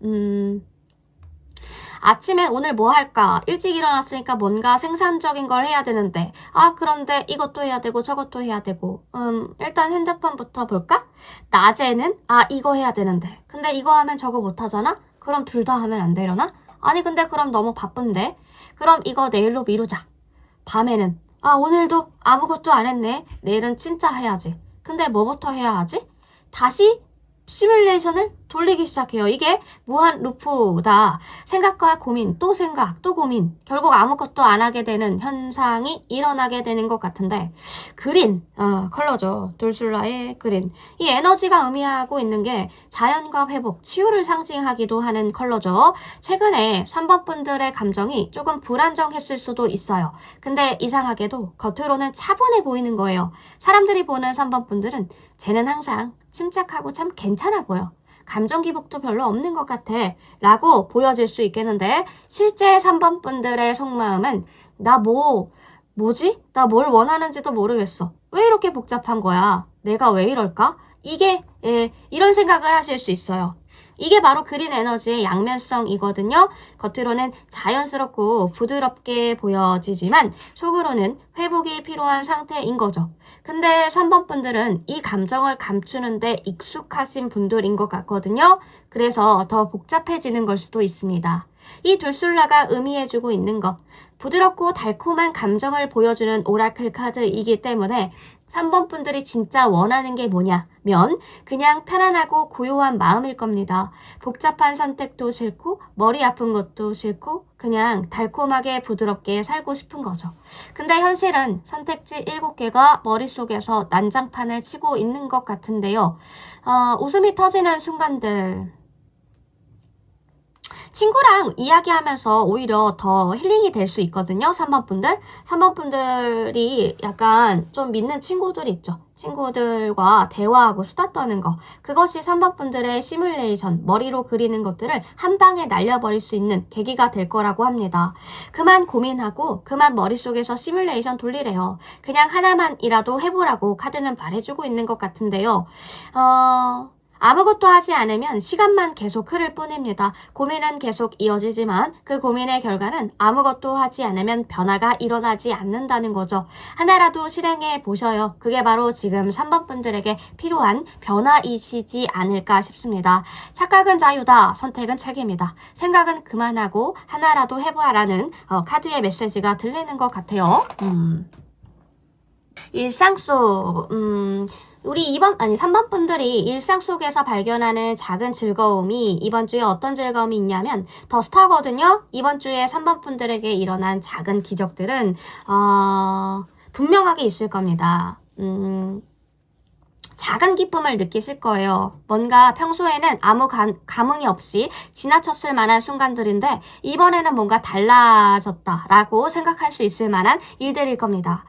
아침에 오늘 뭐 할까? 일찍 일어났으니까 뭔가 생산적인 걸 해야 되는데 그런데 이것도 해야 되고 저것도 해야 되고 일단 핸드폰부터 볼까? 낮에는 이거 해야 되는데 근데 이거 하면 저거 못 하잖아? 그럼 둘 다 하면 안 되려나? 아니 근데 그럼 너무 바쁜데? 그럼 이거 내일로 미루자. 밤에는 오늘도 아무것도 안 했네. 내일은 진짜 해야지. 근데 뭐부터 해야 하지? 다시 시뮬레이션을 돌리기 시작해요. 이게 무한 루프다. 생각과 고민, 또 생각, 또 고민. 결국 아무것도 안 하게 되는 현상이 일어나게 되는 것 같은데 그린, 컬러죠. 돌술라의 그린. 이 에너지가 의미하고 있는 게 자연과 회복, 치유를 상징하기도 하는 컬러죠. 최근에 3번 분들의 감정이 조금 불안정했을 수도 있어요. 근데 이상하게도 겉으로는 차분해 보이는 거예요. 사람들이 보는 3번 분들은 쟤는 항상 침착하고 참 괜찮아 보여. 감정 기복도 별로 없는 것 같아 라고 보여질 수 있겠는데 실제 3번 분들의 속마음은 뭐지? 나 뭘 원하는지도 모르겠어. 왜 이렇게 복잡한 거야? 내가 왜 이럴까? 이게 이런 생각을 하실 수 있어요. 이게 바로 그린 에너지의 양면성이거든요. 겉으로는 자연스럽고 부드럽게 보여지지만 속으로는 회복이 필요한 상태인 거죠. 근데 3번 분들은 이 감정을 감추는데 익숙하신 분들인 것 같거든요. 그래서 더 복잡해지는 걸 수도 있습니다. 이 둘술라가 의미해주고 있는 것, 부드럽고 달콤한 감정을 보여주는 오라클 카드이기 때문에 3번 분들이 진짜 원하는 게 뭐냐면 그냥 편안하고 고요한 마음일 겁니다. 복잡한 선택도 싫고 머리 아픈 것도 싫고 그냥 달콤하게 부드럽게 살고 싶은 거죠. 근데 현실은 선택지 7개가 머릿속에서 난장판을 치고 있는 것 같은데요. 웃음이 터지는 순간들, 친구랑 이야기하면서 오히려 더 힐링이 될 수 있거든요. 3번 분들. 3번 분들이 약간 좀 믿는 친구들이 있죠. 친구들과 대화하고 수다 떠는 거. 그것이 3번 분들의 시뮬레이션, 머리로 그리는 것들을 한 방에 날려버릴 수 있는 계기가 될 거라고 합니다. 그만 고민하고 그만 머릿속에서 시뮬레이션 돌리래요. 그냥 하나만이라도 해보라고 카드는 말해주고 있는 것 같은데요. 아무것도 하지 않으면 시간만 계속 흐를 뿐입니다. 고민은 계속 이어지지만 그 고민의 결과는 아무것도 하지 않으면 변화가 일어나지 않는다는 거죠. 하나라도 실행해 보셔요. 그게 바로 지금 3번 분들에게 필요한 변화이시지 않을까 싶습니다. 착각은 자유다. 선택은 책임이다. 생각은 그만하고 하나라도 해봐라는 카드의 메시지가 들리는 것 같아요. 일상 속, 우리 3번 분들이 일상 속에서 발견하는 작은 즐거움이 이번 주에 어떤 즐거움이 있냐면 더 스타거든요. 이번 주에 3번 분들에게 일어난 작은 기적들은 분명하게 있을 겁니다. 작은 기쁨을 느끼실 거예요. 뭔가 평소에는 아무 감흥이 없이 지나쳤을 만한 순간들인데 이번에는 뭔가 달라졌다라고 생각할 수 있을 만한 일들일 겁니다.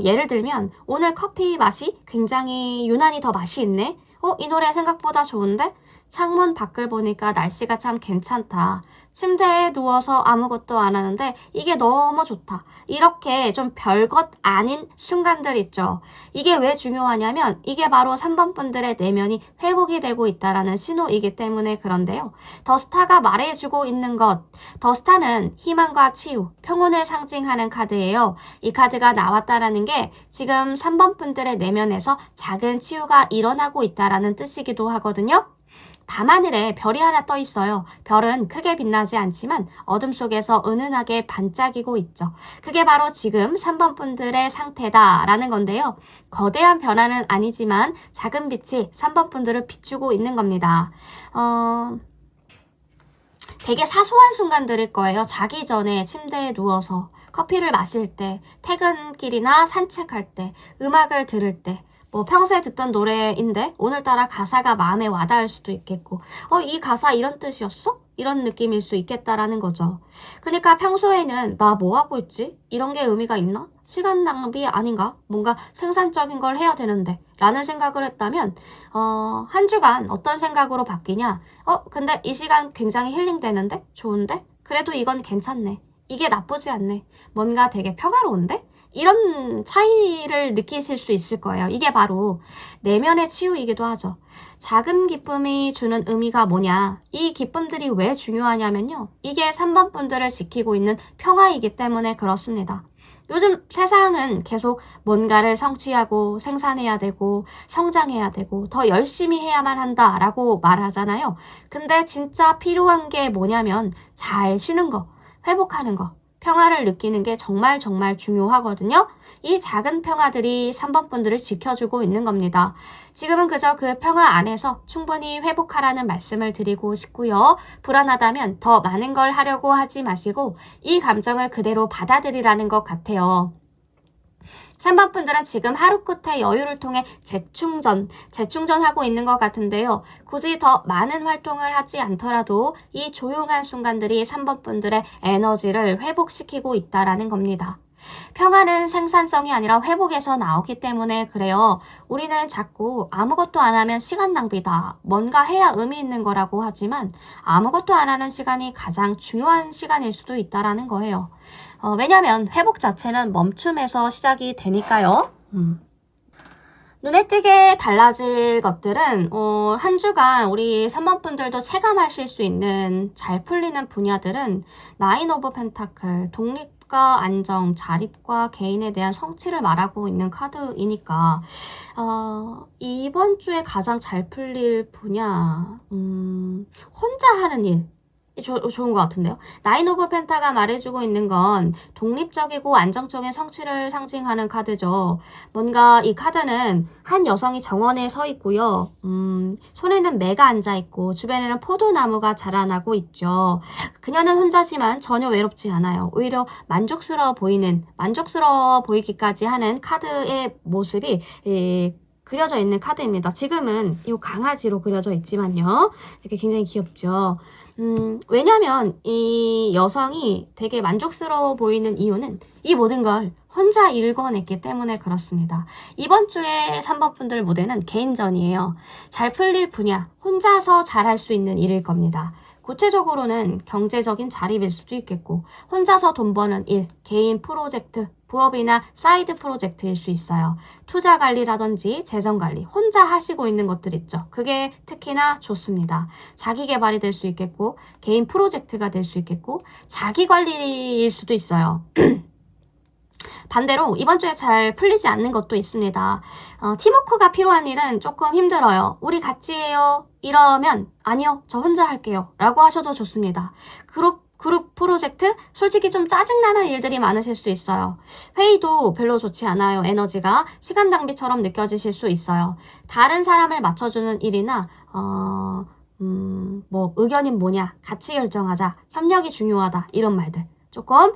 예를 들면 오늘 커피 맛이 굉장히 유난히 더 맛이 있네? 이 노래 생각보다 좋은데? 창문 밖을 보니까 날씨가 참 괜찮다. 침대에 누워서 아무것도 안 하는데 이게 너무 좋다. 이렇게 좀 별것 아닌 순간들 있죠. 이게 왜 중요하냐면 이게 바로 3번 분들의 내면이 회복이 되고 있다라는 신호이기 때문에 그런데요. 더스타가 말해주고 있는 것. 더스타는 희망과 치유, 평온을 상징하는 카드예요. 이 카드가 나왔다라는 게 지금 3번 분들의 내면에서 작은 치유가 일어나고 있다라는 뜻이기도 하거든요. 밤하늘에 별이 하나 떠 있어요. 별은 크게 빛나지 않지만 어둠 속에서 은은하게 반짝이고 있죠. 그게 바로 지금 3번 분들의 상태다라는 건데요. 거대한 변화는 아니지만 작은 빛이 3번 분들을 비추고 있는 겁니다. 되게 사소한 순간들일 거예요. 자기 전에 침대에 누워서 커피를 마실 때, 퇴근길이나 산책할 때, 음악을 들을 때, 평소에 듣던 노래인데 오늘따라 가사가 마음에 와닿을 수도 있겠고 이 가사 이런 뜻이었어? 이런 느낌일 수 있겠다라는 거죠. 그러니까 평소에는 나 뭐 하고 있지? 이런 게 의미가 있나? 시간 낭비 아닌가? 뭔가 생산적인 걸 해야 되는데 라는 생각을 했다면 한 주간 어떤 생각으로 바뀌냐? 근데 이 시간 굉장히 힐링되는데? 좋은데? 그래도 이건 괜찮네. 이게 나쁘지 않네. 뭔가 되게 평화로운데? 이런 차이를 느끼실 수 있을 거예요. 이게 바로 내면의 치유이기도 하죠. 작은 기쁨이 주는 의미가 뭐냐? 이 기쁨들이 왜 중요하냐면요. 이게 3번 분들을 지키고 있는 평화이기 때문에 그렇습니다. 요즘 세상은 계속 뭔가를 성취하고 생산해야 되고 성장해야 되고 더 열심히 해야만 한다라고 말하잖아요. 근데 진짜 필요한 게 뭐냐면 잘 쉬는 거, 회복하는 거. 평화를 느끼는 게 정말 중요하거든요. 이 작은 평화들이 3번 분들을 지켜주고 있는 겁니다. 지금은 그저 그 평화 안에서 충분히 회복하라는 말씀을 드리고 싶고요. 불안하다면 더 많은 걸 하려고 하지 마시고 이 감정을 그대로 받아들이라는 것 같아요. 3번 분들은 지금 하루 끝에 여유를 통해 재충전하고 있는 것 같은데요. 굳이 더 많은 활동을 하지 않더라도 이 조용한 순간들이 3번 분들의 에너지를 회복시키고 있다라는 겁니다. 평화는 생산성이 아니라 회복에서 나오기 때문에 그래요. 우리는 자꾸 아무것도 안 하면 시간 낭비다. 뭔가 해야 의미 있는 거라고 하지만 아무것도 안 하는 시간이 가장 중요한 시간일 수도 있다라는 거예요. 왜냐면 회복 자체는 멈춤에서 시작이 되니까요. 눈에 띄게 달라질 것들은 한 주간 우리 3번 분들도 체감하실 수 있는 잘 풀리는 분야들은 나인 오브 펜타클, 독립과 안정, 자립과 개인에 대한 성취를 말하고 있는 카드이니까 이번 주에 가장 잘 풀릴 분야 혼자 하는 일 좋은 것 같은데요. 나인 오브 펜타가 말해주고 있는 건 독립적이고 안정적인 성취를 상징하는 카드죠. 뭔가 이 카드는 한 여성이 정원에 서 있고요. 손에는 매가 앉아 있고 주변에는 포도나무가 자라나고 있죠. 그녀는 혼자지만 전혀 외롭지 않아요. 오히려 만족스러워 보이기까지 하는 카드의 모습이 그려져 있는 카드입니다. 지금은 이 강아지로 그려져 있지만요. 되게 굉장히 귀엽죠. 왜냐면 이 여성이 되게 만족스러워 보이는 이유는 이 모든 걸 혼자 읽어냈기 때문에 그렇습니다. 이번 주에 3번 분들 무대는 개인전이에요. 잘 풀릴 분야, 혼자서 잘할 수 있는 일일 겁니다. 구체적으로는 경제적인 자립일 수도 있겠고 혼자서 돈 버는 일, 개인 프로젝트, 부업이나 사이드 프로젝트일 수 있어요. 투자 관리라든지 재정 관리, 혼자 하시고 있는 것들 있죠. 그게 특히나 좋습니다. 자기 개발이 될 수 있겠고 개인 프로젝트가 될 수 있겠고 자기 관리일 수도 있어요. 반대로 이번 주에 잘 풀리지 않는 것도 있습니다. 팀워크가 필요한 일은 조금 힘들어요. 우리 같이 해요. 이러면 아니요, 저 혼자 할게요. 라고 하셔도 좋습니다. 그룹 프로젝트? 솔직히 좀 짜증나는 일들이 많으실 수 있어요. 회의도 별로 좋지 않아요. 에너지가 시간 낭비처럼 느껴지실 수 있어요. 다른 사람을 맞춰주는 일이나 뭐 의견이 뭐냐, 같이 결정하자, 협력이 중요하다 이런 말들 조금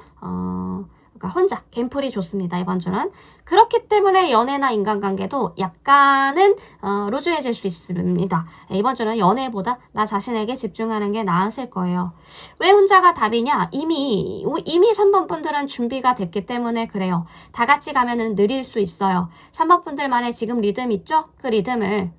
그러니까 혼자 갬플이 좋습니다. 이번 주는. 그렇기 때문에 연애나 인간관계도 약간은 루즈해질 수 있습니다. 이번 주는 연애보다 나 자신에게 집중하는 게 나으실 거예요. 왜 혼자가 답이냐? 이미 3번 분들은 준비가 됐기 때문에 그래요. 다 같이 가면은 느릴 수 있어요. 3번 분들만의 지금 리듬 있죠? 그 리듬을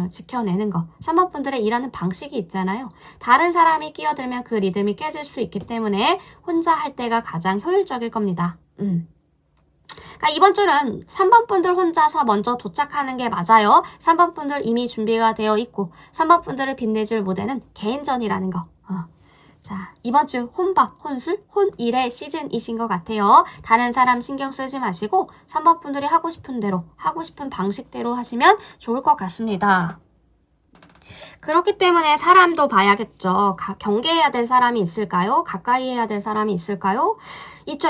지켜내는 거. 3번 분들의 일하는 방식이 있잖아요. 다른 사람이 끼어들면 그 리듬이 깨질 수 있기 때문에 혼자 할 때가 가장 효율적일 겁니다. 그러니까 이번 주는 3번 분들 혼자서 먼저 도착하는 게 맞아요. 3번 분들 이미 준비가 되어 있고 3번 분들을 빛내줄 무대는 개인전이라는 거. 자, 이번 주 혼밥, 혼술, 혼일의 시즌이신 것 같아요. 다른 사람 신경 쓰지 마시고 3번 분들이 하고 싶은 대로, 하고 싶은 방식대로 하시면 좋을 것 같습니다. 그렇기 때문에 사람도 봐야겠죠. 경계해야 될 사람이 있을까요? 가까이 해야 될 사람이 있을까요?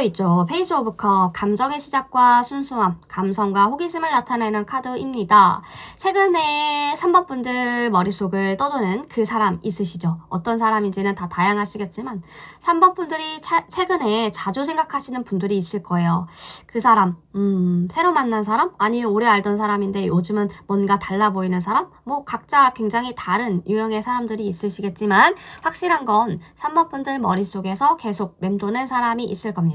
있죠. 페이지 오브 컵, 감정의 시작과 순수함, 감성과 호기심을 나타내는 카드입니다. 최근에 3번 분들 머릿속을 떠도는 그 사람 있으시죠? 어떤 사람인지는 다 다양하시겠지만 3번 분들이 최근에 자주 생각하시는 분들이 있을 거예요. 그 사람, 새로 만난 사람? 아니면 오래 알던 사람인데 요즘은 뭔가 달라 보이는 사람? 뭐 각자 굉장히 다른 유형의 사람들이 있으시겠지만 확실한 건 3번 분들 머릿속에서 계속 맴도는 사람이 있을 겁니다.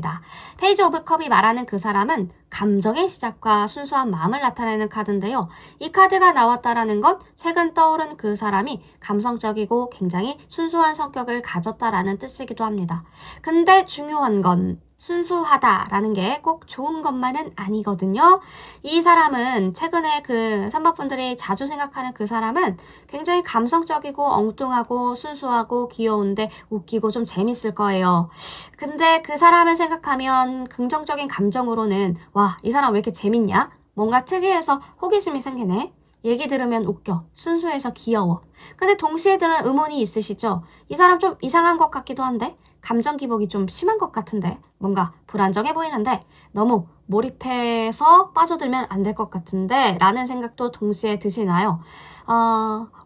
페이지 오브 컵이 말하는 그 사람은 감정의 시작과 순수한 마음을 나타내는 카드인데요. 이 카드가 나왔다라는 건 최근 떠오른 그 사람이 감성적이고 굉장히 순수한 성격을 가졌다라는 뜻이기도 합니다. 근데 중요한 건 순수하다라는 게 꼭 좋은 것만은 아니거든요. 이 사람은 최근에 그 3번 분들이 자주 생각하는 그 사람은 굉장히 감성적이고 엉뚱하고 순수하고 귀여운데 웃기고 좀 재밌을 거예요. 근데 그 사람을 생각하면 긍정적인 감정으로는 와, 이 사람 왜 이렇게 재밌냐? 뭔가 특이해서 호기심이 생기네. 얘기 들으면 웃겨. 순수해서 귀여워. 근데 동시에 드는 의문이 있으시죠? 이 사람 좀 이상한 것 같기도 한데 감정 기복이 좀 심한 것 같은데 뭔가 불안정해 보이는데 너무 몰입해서 빠져들면 안 될 것 같은데 라는 생각도 동시에 드시나요?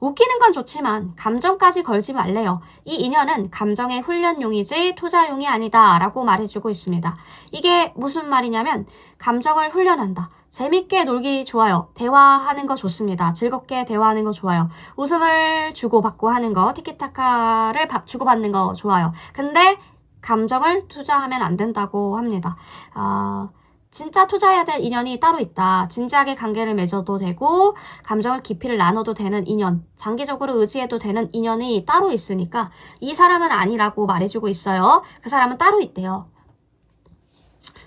웃기는 건 좋지만 감정까지 걸지 말래요. 이 인연은 감정의 훈련용이지 투자용이 아니다 라고 말해주고 있습니다. 이게 무슨 말이냐면 감정을 훈련한다. 재밌게 놀기 좋아요. 대화하는 거 좋습니다. 즐겁게 대화하는 거 좋아요. 웃음을 주고받고 하는 거, 티키타카를 주고받는 거 좋아요. 근데 감정을 투자하면 안 된다고 합니다. 진짜 투자해야 될 인연이 따로 있다. 진지하게 관계를 맺어도 되고 감정을 깊이를 나눠도 되는 인연, 장기적으로 의지해도 되는 인연이 따로 있으니까 이 사람은 아니라고 말해주고 있어요. 그 사람은 따로 있대요.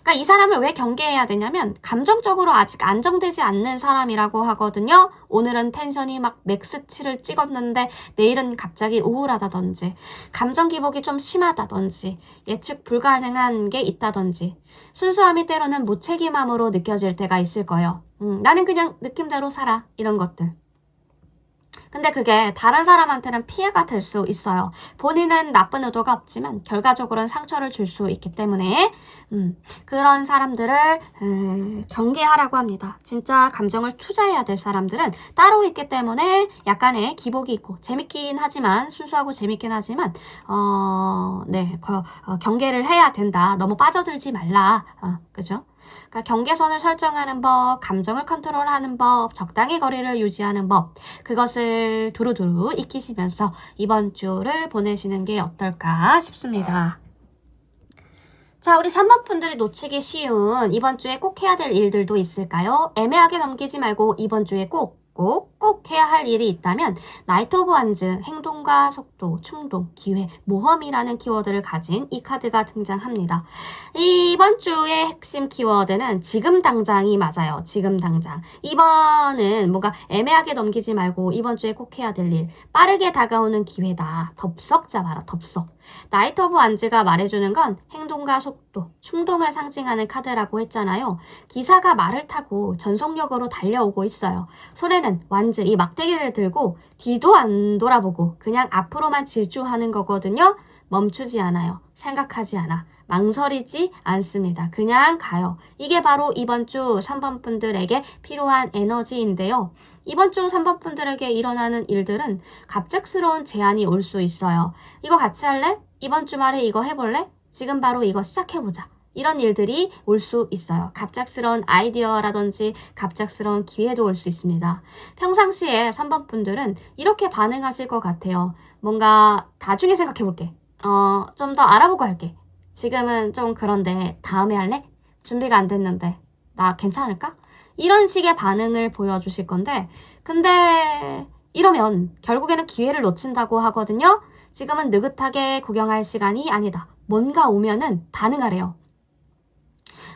그러니까 이 사람을 왜 경계해야 되냐면 감정적으로 아직 안정되지 않는 사람이라고 하거든요. 오늘은 텐션이 막 맥스치를 찍었는데 내일은 갑자기 우울하다든지 감정 기복이 좀 심하다든지 예측 불가능한 게 있다든지 순수함이 때로는 무책임함으로 느껴질 때가 있을 거예요. 나는 그냥 느낌대로 살아 이런 것들. 근데 그게 다른 사람한테는 피해가 될 수 있어요. 본인은 나쁜 의도가 없지만 결과적으로는 상처를 줄 수 있기 때문에 그런 사람들을 경계하라고 합니다. 진짜 감정을 투자해야 될 사람들은 따로 있기 때문에 약간의 기복이 있고 재밌긴 하지만 순수하고 재밌긴 하지만 경계를 해야 된다. 너무 빠져들지 말라. 그죠? 그러니까 경계선을 설정하는 법, 감정을 컨트롤하는 법, 적당히 거리를 유지하는 법 그것을 두루두루 익히시면서 이번 주를 보내시는 게 어떨까 싶습니다. 자, 우리 3번 분들이 놓치기 쉬운 이번 주에 꼭 해야 될 일들도 있을까요? 애매하게 넘기지 말고 이번 주에 꼭 해야 할 일이 있다면 나이트 오브 완즈, 행동과 속도, 충동, 기회, 모험이라는 키워드를 가진 이 카드가 등장합니다. 이번 주의 핵심 키워드는 지금 당장이 맞아요. 지금 당장. 이번은 뭔가 애매하게 넘기지 말고 이번 주에 꼭 해야 될 일, 빠르게 다가오는 기회다. 덥석 잡아라. 덥석. 나이트 오브 완즈가 말해주는 건 행동과 속도, 충동을 상징하는 카드라고 했잖아요. 기사가 말을 타고 전속력으로 달려오고 있어요. 손에는 완즈, 이 막대기를 들고 뒤도 안 돌아보고 그냥 앞으로만 질주하는 거거든요. 멈추지 않아요. 생각하지 않아. 망설이지 않습니다. 그냥 가요. 이게 바로 이번 주 3번 분들에게 필요한 에너지인데요. 이번 주 3번 분들에게 일어나는 일들은 갑작스러운 제안이 올 수 있어요. 이거 같이 할래? 이번 주말에 이거 해볼래? 지금 바로 이거 시작해보자. 이런 일들이 올 수 있어요. 갑작스러운 아이디어라든지 갑작스러운 기회도 올 수 있습니다. 평상시에 3번 분들은 이렇게 반응하실 것 같아요. 뭔가 나중에 생각해볼게. 좀 더 알아보고 할게. 지금은 좀 그런데 다음에 할래? 준비가 안 됐는데 나 괜찮을까? 이런 식의 반응을 보여주실 건데 근데 이러면 결국에는 기회를 놓친다고 하거든요. 지금은 느긋하게 구경할 시간이 아니다. 뭔가 오면은 반응하래요.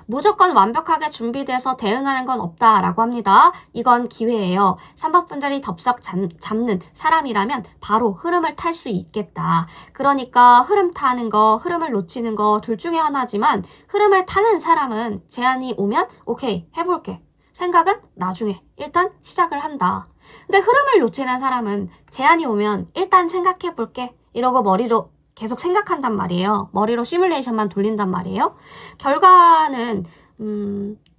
무조건 완벽하게 준비돼서 대응하는 건 없다라고 합니다. 이건 기회예요. 3번 분들이 덥석 잡는 사람이라면 바로 흐름을 탈 수 있겠다. 그러니까 흐름 타는 거, 흐름을 놓치는 거 둘 중에 하나지만 흐름을 타는 사람은 제안이 오면 오케이, 해볼게. 생각은 나중에 일단 시작을 한다. 근데 흐름을 놓치는 사람은 제안이 오면 일단 생각해볼게. 이러고 머리로 계속 생각한단 말이에요. 머리로 시뮬레이션만 돌린단 말이에요. 결과는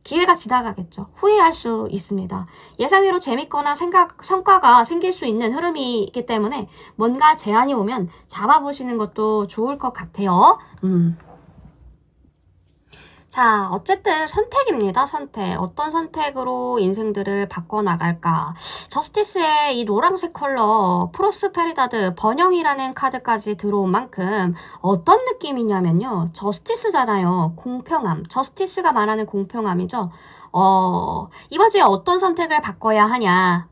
기회가 지나가겠죠. 후회할 수 있습니다. 예상외로 재밌거나 성과가 생길 수 있는 흐름이기 때문에 뭔가 제안이 오면 잡아보시는 것도 좋을 것 같아요. 자, 어쨌든 선택입니다. 선택. 어떤 선택으로 인생들을 바꿔나갈까? 저스티스의 이 노란색 컬러 프로스페리다드 번영이라는 카드까지 들어온 만큼 어떤 느낌이냐면요. 저스티스잖아요. 공평함. 저스티스가 말하는 공평함이죠. 이번 주에 어떤 선택을 바꿔야 하냐?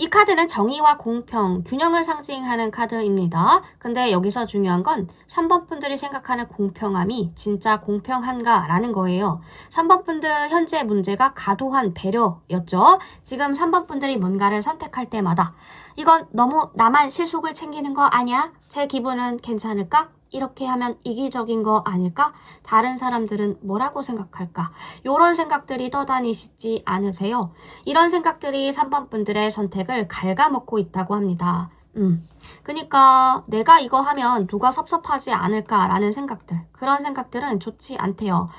이 카드는 정의와 공평, 균형을 상징하는 카드입니다. 근데 여기서 중요한 건 3번 분들이 생각하는 공평함이 진짜 공평한가라는 거예요. 3번 분들 현재 문제가 과도한 배려였죠. 지금 3번 분들이 뭔가를 선택할 때마다 이건 너무 나만 실속을 챙기는 거 아니야? 제 기분은 괜찮을까? 이렇게 하면 이기적인 거 아닐까? 다른 사람들은 뭐라고 생각할까? 이런 생각들이 떠다니시지 않으세요? 이런 생각들이 3번 분들의 선택을 갉아먹고 있다고 합니다. 그러니까 내가 이거 하면 누가 섭섭하지 않을까라는 생각들, 그런 생각들은 좋지 않대요.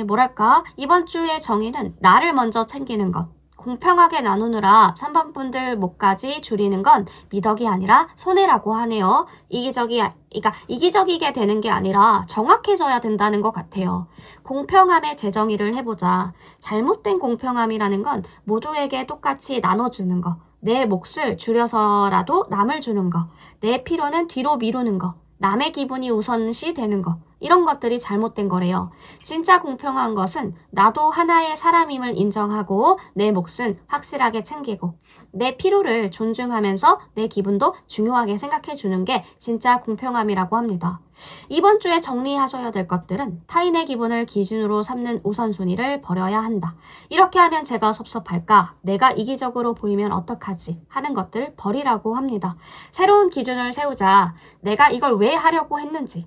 뭐랄까? 이번 주의 정의는 나를 먼저 챙기는 것. 공평하게 나누느라 3번 분들 목까지 줄이는 건 미덕이 아니라 손해라고 하네요. 이기적이게 되는 게 아니라 정확해져야 된다는 것 같아요. 공평함의 재정의를 해보자. 잘못된 공평함이라는 건 모두에게 똑같이 나눠주는 거. 내 몫을 줄여서라도 남을 주는 거. 내 필요는 뒤로 미루는 거. 남의 기분이 우선시 되는 거. 이런 것들이 잘못된 거래요. 진짜 공평한 것은 나도 하나의 사람임을 인정하고 내 몫은 확실하게 챙기고 내 필요를 존중하면서 내 기분도 중요하게 생각해 주는 게 진짜 공평함이라고 합니다. 이번 주에 정리하셔야 될 것들은 타인의 기분을 기준으로 삼는 우선순위를 버려야 한다. 이렇게 하면 제가 섭섭할까? 내가 이기적으로 보이면 어떡하지? 하는 것들 버리라고 합니다. 새로운 기준을 세우자. 내가 이걸 왜 하려고 했는지.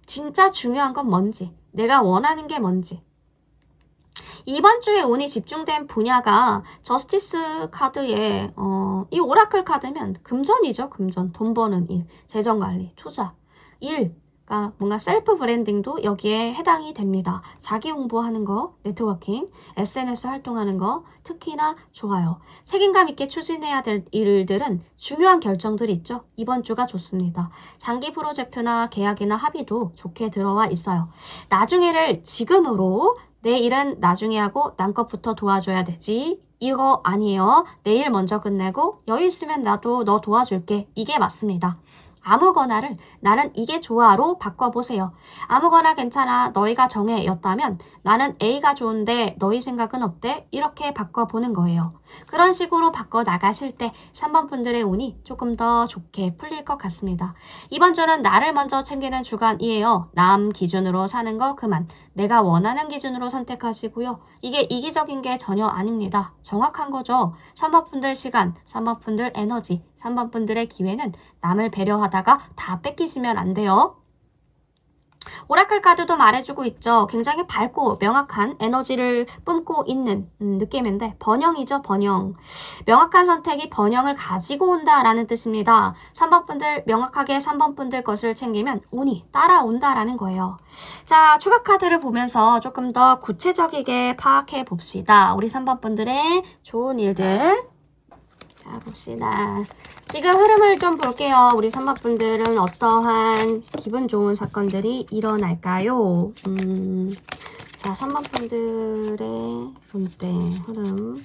진짜 중요한 건 뭔지, 내가 원하는 게 뭔지. 이번 주에 운이 집중된 분야가 저스티스 카드에 이 오라클 카드면 금전이죠. 금전, 돈 버는 일, 재정관리, 투자, 일가 뭔가 셀프 브랜딩도 여기에 해당이 됩니다. 자기 홍보하는 거, 네트워킹, SNS 활동하는 거 특히나 좋아요. 책임감 있게 추진해야 될 일들은 중요한 결정들이 있죠. 이번 주가 좋습니다. 장기 프로젝트나 계약이나 합의도 좋게 들어와 있어요. 나중에를 지금으로, 내 일은 나중에 하고 남 것부터 도와줘야 되지. 이거 아니에요. 내일 먼저 끝내고 여유 있으면 나도 너 도와줄게. 이게 맞습니다. 아무거나를 나는 이게 좋아로 바꿔보세요. 아무거나 괜찮아 너희가 정해 였다면 나는 A가 좋은데 너희 생각은 어때? 이렇게 바꿔보는 거예요. 그런 식으로 바꿔 나가실 때 3번 분들의 운이 조금 더 좋게 풀릴 것 같습니다. 이번 주는 나를 먼저 챙기는 주간이에요. 남 기준으로 사는 거 그만. 내가 원하는 기준으로 선택하시고요. 이게 이기적인 게 전혀 아닙니다. 정확한 거죠. 3번 분들 시간, 3번 분들 에너지, 3번 분들의 기회는 남을 배려하다가 다 뺏기시면 안 돼요. 오라클 카드도 말해주고 있죠. 굉장히 밝고 명확한 에너지를 뿜고 있는 느낌인데 번영이죠. 번영. 명확한 선택이 번영을 가지고 온다라는 뜻입니다. 3번 분들 명확하게 3번 분들 것을 챙기면 운이 따라온다라는 거예요. 자, 추가 카드를 보면서 조금 더 구체적이게 파악해 봅시다. 우리 3번 분들의 좋은 일들. 자, 봅시다. 지금 흐름을 좀 볼게요. 우리 3번 분들은 어떠한 기분 좋은 사건들이 일어날까요? 자, 3번 분들의 본때 흐름.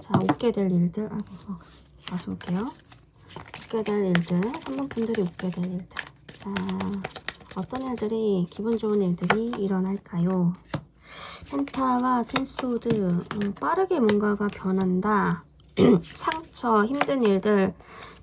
자, 웃게 될 일들. 아이고, 다시 볼게요. 웃게 될 일들. 3번 분들이 웃게 될 일들. 자, 어떤 일들이, 기분 좋은 일들이 일어날까요? 펜타와 텐소드. 빠르게 뭔가가 변한다. 상처, 힘든 일들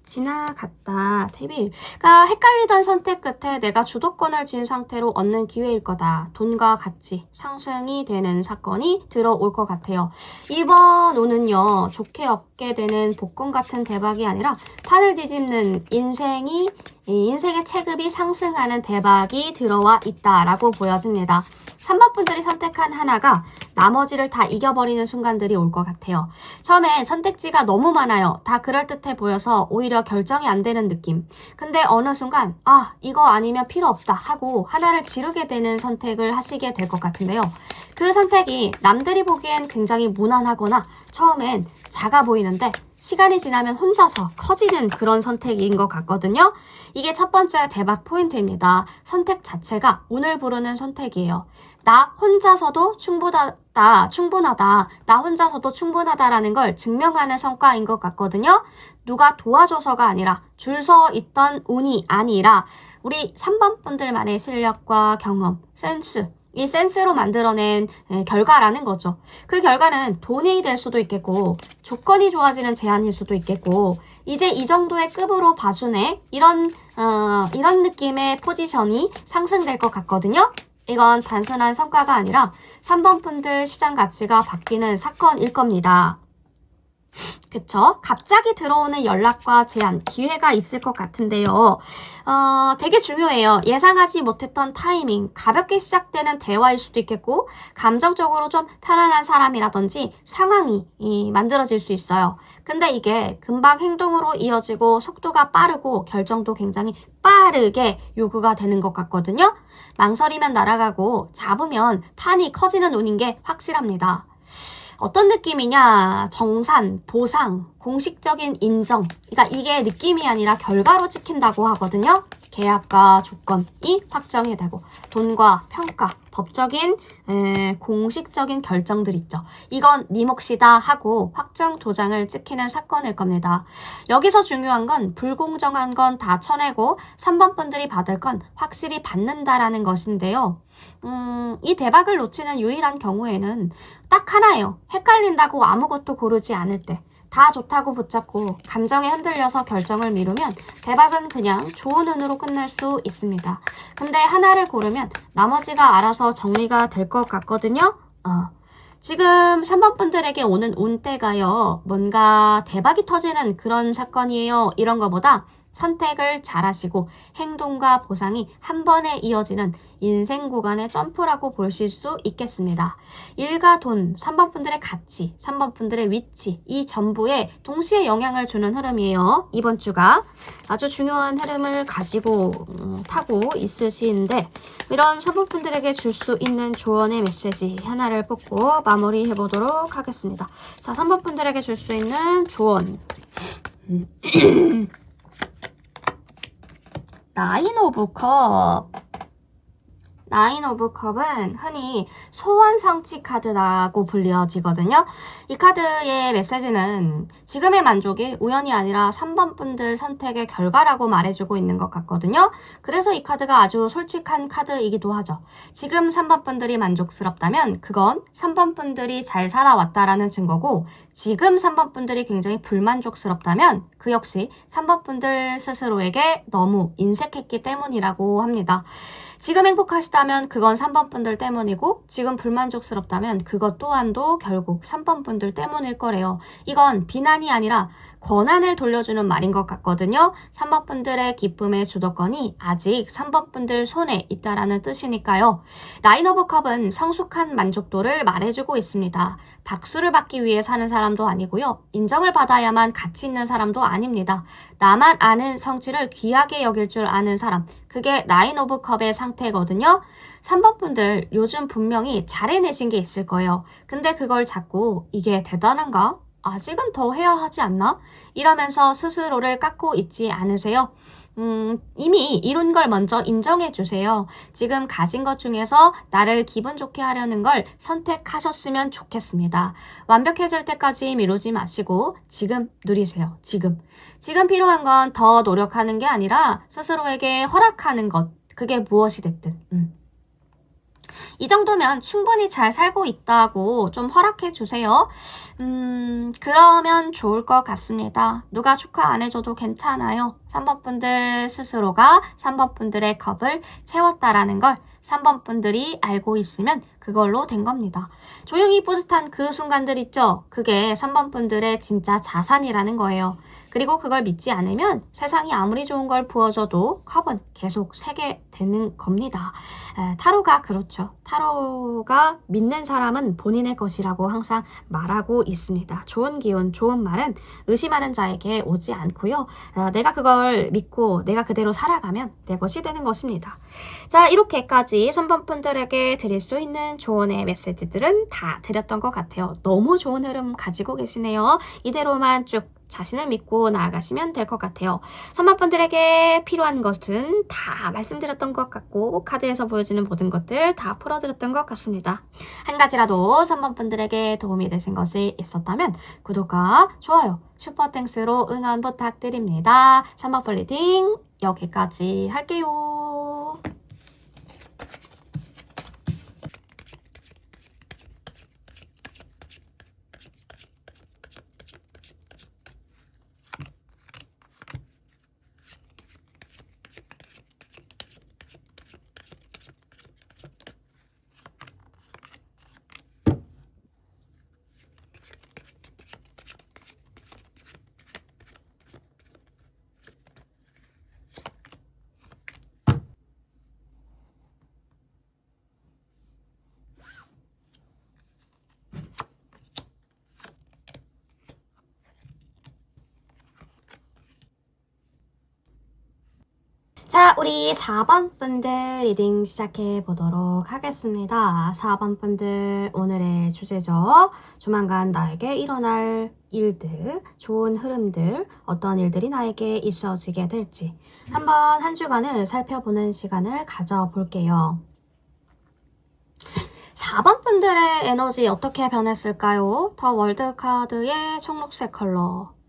지나갔다. 태빌. 그러니까 헷갈리던 선택 끝에 내가 주도권을 쥔 상태로 얻는 기회일 거다. 돈과 가치, 상승이 되는 사건이 들어올 것 같아요. 이번 운은요. 좋게 얻게 되는 복권 같은 대박이 아니라 판을 뒤집는 인생의 체급이 상승하는 대박이 들어와 있다라고 보여집니다. 3번 분들이 선택한 하나가 나머지를 다 이겨버리는 순간들이 올 것 같아요. 처음에 선택지가 너무 많아요. 다 그럴듯해 보여서 오히려 결정이 안 되는 느낌. 근데 어느 순간 이거 아니면 필요 없다 하고 하나를 지르게 되는 선택을 하시게 될 것 같은데요. 그 선택이 남들이 보기엔 굉장히 무난하거나 처음엔 작아 보이는데 시간이 지나면 혼자서 커지는 그런 선택인 것 같거든요. 이게 첫 번째 대박 포인트입니다. 선택 자체가 운을 부르는 선택이에요. 나 혼자서도 충분하다. 나 혼자서도 충분하다라는 걸 증명하는 성과인 것 같거든요. 누가 도와줘서가 아니라 줄 서 있던 운이 아니라 우리 3번 분들만의 실력과 경험, 센스, 이 센스로 만들어낸 결과라는 거죠. 그 결과는 돈이 될 수도 있겠고 조건이 좋아지는 제안일 수도 있겠고 이제 이 정도의 급으로 봐주네 이런 느낌의 포지션이 상승될 것 같거든요. 이건 단순한 성과가 아니라 3번 분들 시장 가치가 바뀌는 사건일 겁니다. 그쵸? 갑자기 들어오는 연락과 제안, 기회가 있을 것 같은데요. 되게 중요해요. 예상하지 못했던 타이밍, 가볍게 시작되는 대화일 수도 있겠고 감정적으로 좀 편안한 사람이라든지 상황이 만들어질 수 있어요. 근데 이게 금방 행동으로 이어지고 속도가 빠르고 결정도 굉장히 빠르게 요구가 되는 것 같거든요. 망설이면 날아가고 잡으면 판이 커지는 운인 게 확실합니다. 어떤 느낌이냐? 정산, 보상, 공식적인 인정. 그러니까 이게 느낌이 아니라 결과로 찍힌다고 하거든요. 계약과 조건이 확정이 되고 돈과 평가, 법적인 공식적인 결정들 있죠. 이건 네 몫이다 하고 확정 도장을 찍히는 사건일 겁니다. 여기서 중요한 건 불공정한 건 다 쳐내고 3번 분들이 받을 건 확실히 받는다라는 것인데요. 이 대박을 놓치는 유일한 경우에는 딱 하나예요. 헷갈린다고 아무것도 고르지 않을 때. 다 좋다고 붙잡고 감정에 흔들려서 결정을 미루면 대박은 그냥 좋은 운으로 끝날 수 있습니다. 근데 하나를 고르면 나머지가 알아서 정리가 될 것 같거든요. 지금 3번 분들에게 오는 운때가요. 뭔가 대박이 터지는 그런 사건이에요. 이런 거보다 선택을 잘하시고 행동과 보상이 한 번에 이어지는 인생 구간의 점프라고 보실 수 있겠습니다. 일과 돈, 3번 분들의 가치, 3번 분들의 위치, 이 전부에 동시에 영향을 주는 흐름이에요. 이번 주가 아주 중요한 흐름을 가지고 타고 있으시는데 이런 3번 분들에게 줄 수 있는 조언의 메시지 하나를 뽑고 마무리해 보도록 하겠습니다. 자, 3번 분들에게 줄 수 있는 조언. 나인 오브 컵. 나인 오브 컵은 흔히 소원 성취 카드라고 불려지거든요. 이 카드의 메시지는 지금의 만족이 우연이 아니라 3번 분들 선택의 결과라고 말해주고 있는 것 같거든요. 그래서 이 카드가 아주 솔직한 카드이기도 하죠. 지금 3번 분들이 만족스럽다면 그건 3번 분들이 잘 살아왔다라는 증거고 지금 3번 분들이 굉장히 불만족스럽다면 그 역시 3번 분들 스스로에게 너무 인색했기 때문이라고 합니다. 지금 행복하시다면 그건 3번 분들 때문이고 지금 불만족스럽다면 그것 또한도 결국 3번 분들 때문일 거래요. 이건 비난이 아니라 권한을 돌려주는 말인 것 같거든요. 3번 분들의 기쁨의 주도권이 아직 3번 분들 손에 있다라는 뜻이니까요. 나인 오브 컵은 성숙한 만족도를 말해주고 있습니다. 박수를 받기 위해 사는 사람도 아니고요. 인정을 받아야만 가치 있는 사람도 아닙니다. 나만 아는 성취를 귀하게 여길 줄 아는 사람. 그게 나인 오브 컵의 상태거든요. 3번 분들 요즘 분명히 잘 해내신 게 있을 거예요. 근데 그걸 자꾸 이게 대단한가? 아직은 더 해야 하지 않나? 이러면서 스스로를 깎고 있지 않으세요? 이미 이룬 걸 먼저 인정해 주세요. 지금 가진 것 중에서 나를 기분 좋게 하려는 걸 선택하셨으면 좋겠습니다. 완벽해질 때까지 미루지 마시고 지금 누리세요. 지금. 지금 필요한 건 더 노력하는 게 아니라 스스로에게 허락하는 것. 그게 무엇이 됐든. 이 정도면 충분히 잘 살고 있다고 좀 허락해 주세요. 그러면 좋을 것 같습니다. 누가 축하 안 해줘도 괜찮아요. 3번 분들 스스로가 3번 분들의 컵을 채웠다라는 걸 3번 분들이 알고 있으면 그걸로 된 겁니다. 조용히 뿌듯한 그 순간들 있죠? 그게 3번 분들의 진짜 자산이라는 거예요. 그리고 그걸 믿지 않으면 세상이 아무리 좋은 걸 부어줘도 컵은 계속 새게 되는 겁니다. 타로가 그렇죠. 타로가 믿는 사람은 본인의 것이라고 항상 말하고 있습니다. 좋은 기운, 좋은 말은 의심하는 자에게 오지 않고요. 내가 그걸 믿고 내가 그대로 살아가면 내 것이 되는 것입니다. 자, 이렇게까지 3번 분들에게 드릴 수 있는 조언의 메시지들은 다 드렸던 것 같아요. 너무 좋은 흐름 가지고 계시네요. 이대로만 쭉 자신을 믿고 나아가시면 될 것 같아요. 3번 분들에게 필요한 것은 다 말씀드렸던 것 같고 카드에서 보여지는 모든 것들 다 풀어드렸던 것 같습니다. 한 가지라도 3번 분들에게 도움이 되신 것이 있었다면 구독과 좋아요, 슈퍼땡스로 응원 부탁드립니다. 3번 플리팅 여기까지 할게요. 자, 우리 4번 분들 리딩 시작해 보도록 하겠습니다. 4번 분들 오늘의 주제죠. 조만간 나에게 일어날 일들, 좋은 흐름들, 어떤 일들이 나에게 있어지게 될지 한번 한 주간을 살펴보는 시간을 가져볼게요. 4번 분들의 에너지 어떻게 변했을까요? 더 월드 카드의 청록색 컬러.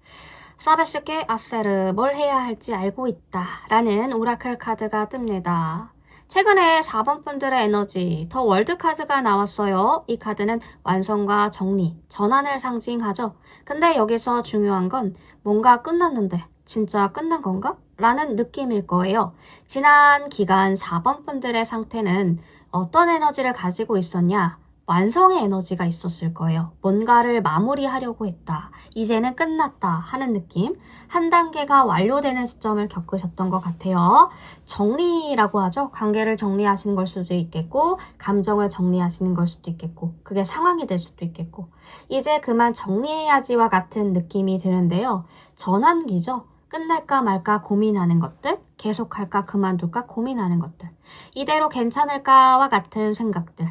사베스케 아세르 뭘 해야 할지 알고 있다 라는 오라클 카드가 뜹니다. 최근에 4번 분들의 에너지 더 월드 카드가 나왔어요. 이 카드는 완성과 정리, 전환을 상징하죠. 근데 여기서 중요한 건 뭔가 끝났는데 진짜 끝난 건가? 라는 느낌일 거예요. 지난 기간 4번 분들의 상태는 어떤 에너지를 가지고 있었냐? 완성의 에너지가 있었을 거예요. 뭔가를 마무리하려고 했다. 이제는 끝났다 하는 느낌. 한 단계가 완료되는 시점을 겪으셨던 것 같아요. 정리라고 하죠. 관계를 정리하시는 걸 수도 있겠고 감정을 정리하시는 걸 수도 있겠고 그게 상황이 될 수도 있겠고 이제 그만 정리해야지와 같은 느낌이 드는데요. 전환기죠. 끝날까 말까 고민하는 것들, 계속할까 그만둘까 고민하는 것들, 이대로 괜찮을까와 같은 생각들,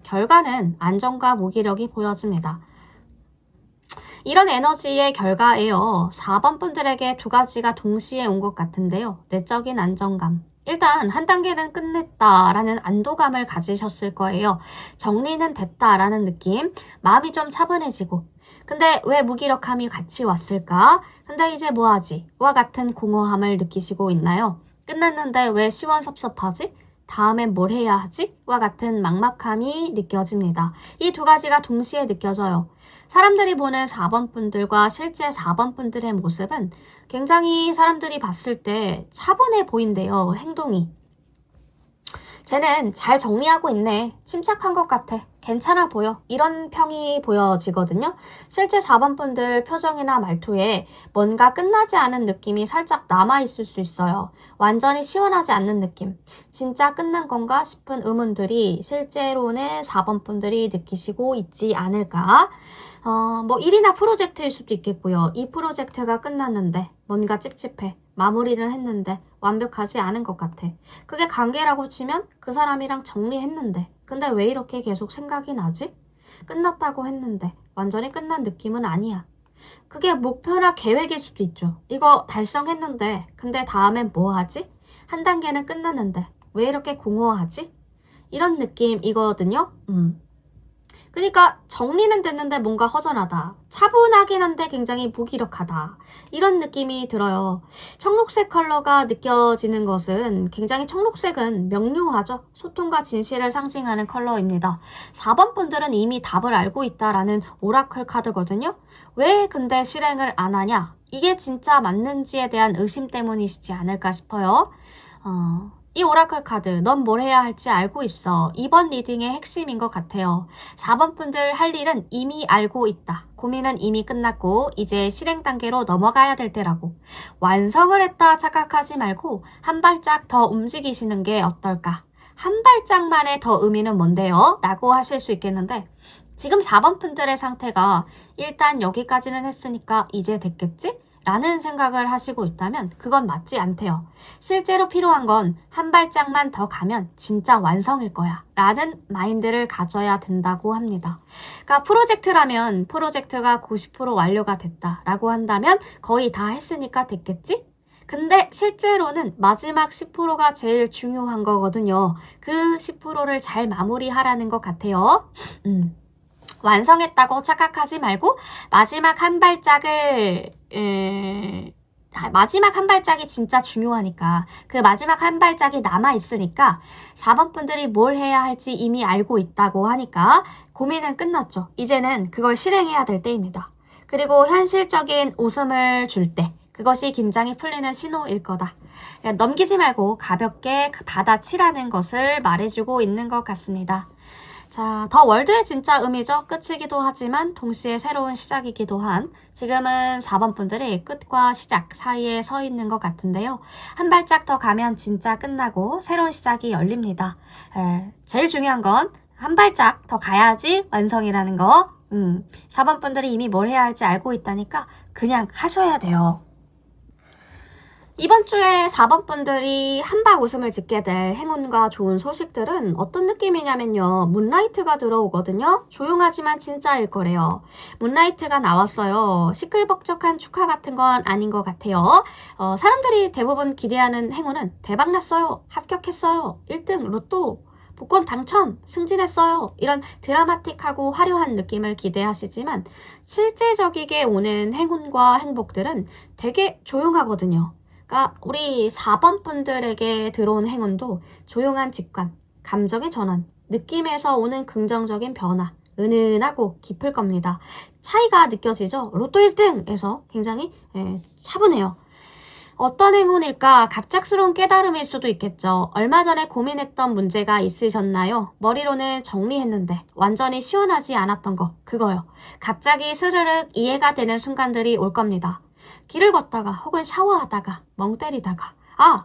결과는 안정과 무기력이 보여집니다. 이런 에너지의 결과예요. 4번 분들에게 두 가지가 동시에 온 것 같은데요. 내적인 안정감. 일단 한 단계는 끝냈다라는 안도감을 가지셨을 거예요. 정리는 됐다라는 느낌, 마음이 좀 차분해지고 근데 왜 무기력함이 같이 왔을까? 근데 이제 뭐하지? 와 같은 공허함을 느끼시고 있나요? 끝났는데 왜 시원섭섭하지? 다음엔 뭘 해야 하지? 와 같은 막막함이 느껴집니다. 이 두 가지가 동시에 느껴져요. 사람들이 보는 4번 분들과 실제 4번 분들의 모습은 굉장히 사람들이 봤을 때 차분해 보인대요. 행동이. 쟤는 잘 정리하고 있네. 침착한 것 같아. 괜찮아 보여. 이런 평이 보여지거든요. 실제 4번 분들 표정이나 말투에 뭔가 끝나지 않은 느낌이 살짝 남아있을 수 있어요. 완전히 시원하지 않는 느낌. 진짜 끝난 건가 싶은 의문들이 실제로는 4번 분들이 느끼시고 있지 않을까? 뭐 일이나 프로젝트일 수도 있겠고요. 이 프로젝트가 끝났는데 뭔가 찝찝해. 마무리를 했는데 완벽하지 않은 것 같아. 그게 관계라고 치면 그 사람이랑 정리했는데 근데 왜 이렇게 계속 생각이 나지? 끝났다고 했는데 완전히 끝난 느낌은 아니야. 그게 목표나 계획일 수도 있죠. 이거 달성했는데 근데 다음엔 뭐 하지? 한 단계는 끝났는데 왜 이렇게 공허하지? 이런 느낌이거든요. 그러니까 정리는 됐는데 뭔가 허전하다. 차분하긴 한데 굉장히 무기력하다. 이런 느낌이 들어요. 청록색 컬러가 느껴지는 것은 굉장히 청록색은 명료하죠. 소통과 진실을 상징하는 컬러입니다. 4번 분들은 이미 답을 알고 있다라는 오라클 카드거든요. 왜 근데 실행을 안 하냐? 이게 진짜 맞는지에 대한 의심 때문이시지 않을까 싶어요. 이 오라클 카드, 넌 뭘 해야 할지 알고 있어. 이번 리딩의 핵심인 것 같아요. 4번 분들 할 일은 이미 알고 있다. 고민은 이미 끝났고 이제 실행 단계로 넘어가야 될 때라고. 완성을 했다 착각하지 말고 한 발짝 더 움직이시는 게 어떨까? 한 발짝만의 더 의미는 뭔데요? 라고 하실 수 있겠는데 지금 4번 분들의 상태가 일단 여기까지는 했으니까 이제 됐겠지? 라는 생각을 하시고 있다면 그건 맞지 않대요. 실제로 필요한 건 한 발짝만 더 가면 진짜 완성일 거야 라는 마인드를 가져야 된다고 합니다. 그러니까 프로젝트라면 프로젝트가 90% 완료가 됐다 라고 한다면 거의 다 했으니까 됐겠지? 근데 실제로는 마지막 10%가 제일 중요한 거거든요. 그 10%를 잘 마무리하라는 것 같아요. 완성했다고 착각하지 말고 마지막 한 발짝을 마지막 한 발짝이 진짜 중요하니까 그 마지막 한 발짝이 남아있으니까 4번 분들이 뭘 해야 할지 이미 알고 있다고 하니까 고민은 끝났죠. 이제는 그걸 실행해야 될 때입니다. 그리고 현실적인 웃음을 줄 때 그것이 긴장이 풀리는 신호일 거다. 넘기지 말고 가볍게 받아치라는 것을 말해주고 있는 것 같습니다. 자, 더 월드의 진짜 의미죠. 끝이기도 하지만 동시에 새로운 시작이기도 한 지금은 4번 분들이 끝과 시작 사이에 서 있는 것 같은데요. 한 발짝 더 가면 진짜 끝나고 새로운 시작이 열립니다. 제일 중요한 건 한 발짝 더 가야지 완성이라는 거. 4번 분들이 이미 뭘 해야 할지 알고 있다니까 그냥 하셔야 돼요. 이번 주에 4번 분들이 한박 웃음을 짓게 될 행운과 좋은 소식들은 어떤 느낌이냐면요. 문라이트가 들어오거든요. 조용하지만 진짜일 거래요. 문라이트가 나왔어요. 시끌벅적한 축하 같은 건 아닌 것 같아요. 사람들이 대부분 기대하는 행운은 대박났어요. 합격했어요. 1등 로또. 복권 당첨, 승진했어요. 이런 드라마틱하고 화려한 느낌을 기대하시지만 실제적이게 오는 행운과 행복들은 되게 조용하거든요. 그러니까 우리 4번 분들에게 들어온 행운도 조용한 직관, 감정의 전환, 느낌에서 오는 긍정적인 변화, 은은하고 깊을 겁니다. 차이가 느껴지죠? 로또 1등에서 굉장히 차분해요. 어떤 행운일까? 갑작스러운 깨달음일 수도 있겠죠. 얼마 전에 고민했던 문제가 있으셨나요? 머리로는 정리했는데 완전히 시원하지 않았던 거, 그거요. 갑자기 스르륵 이해가 되는 순간들이 올 겁니다. 길을 걷다가 혹은 샤워하다가 멍 때리다가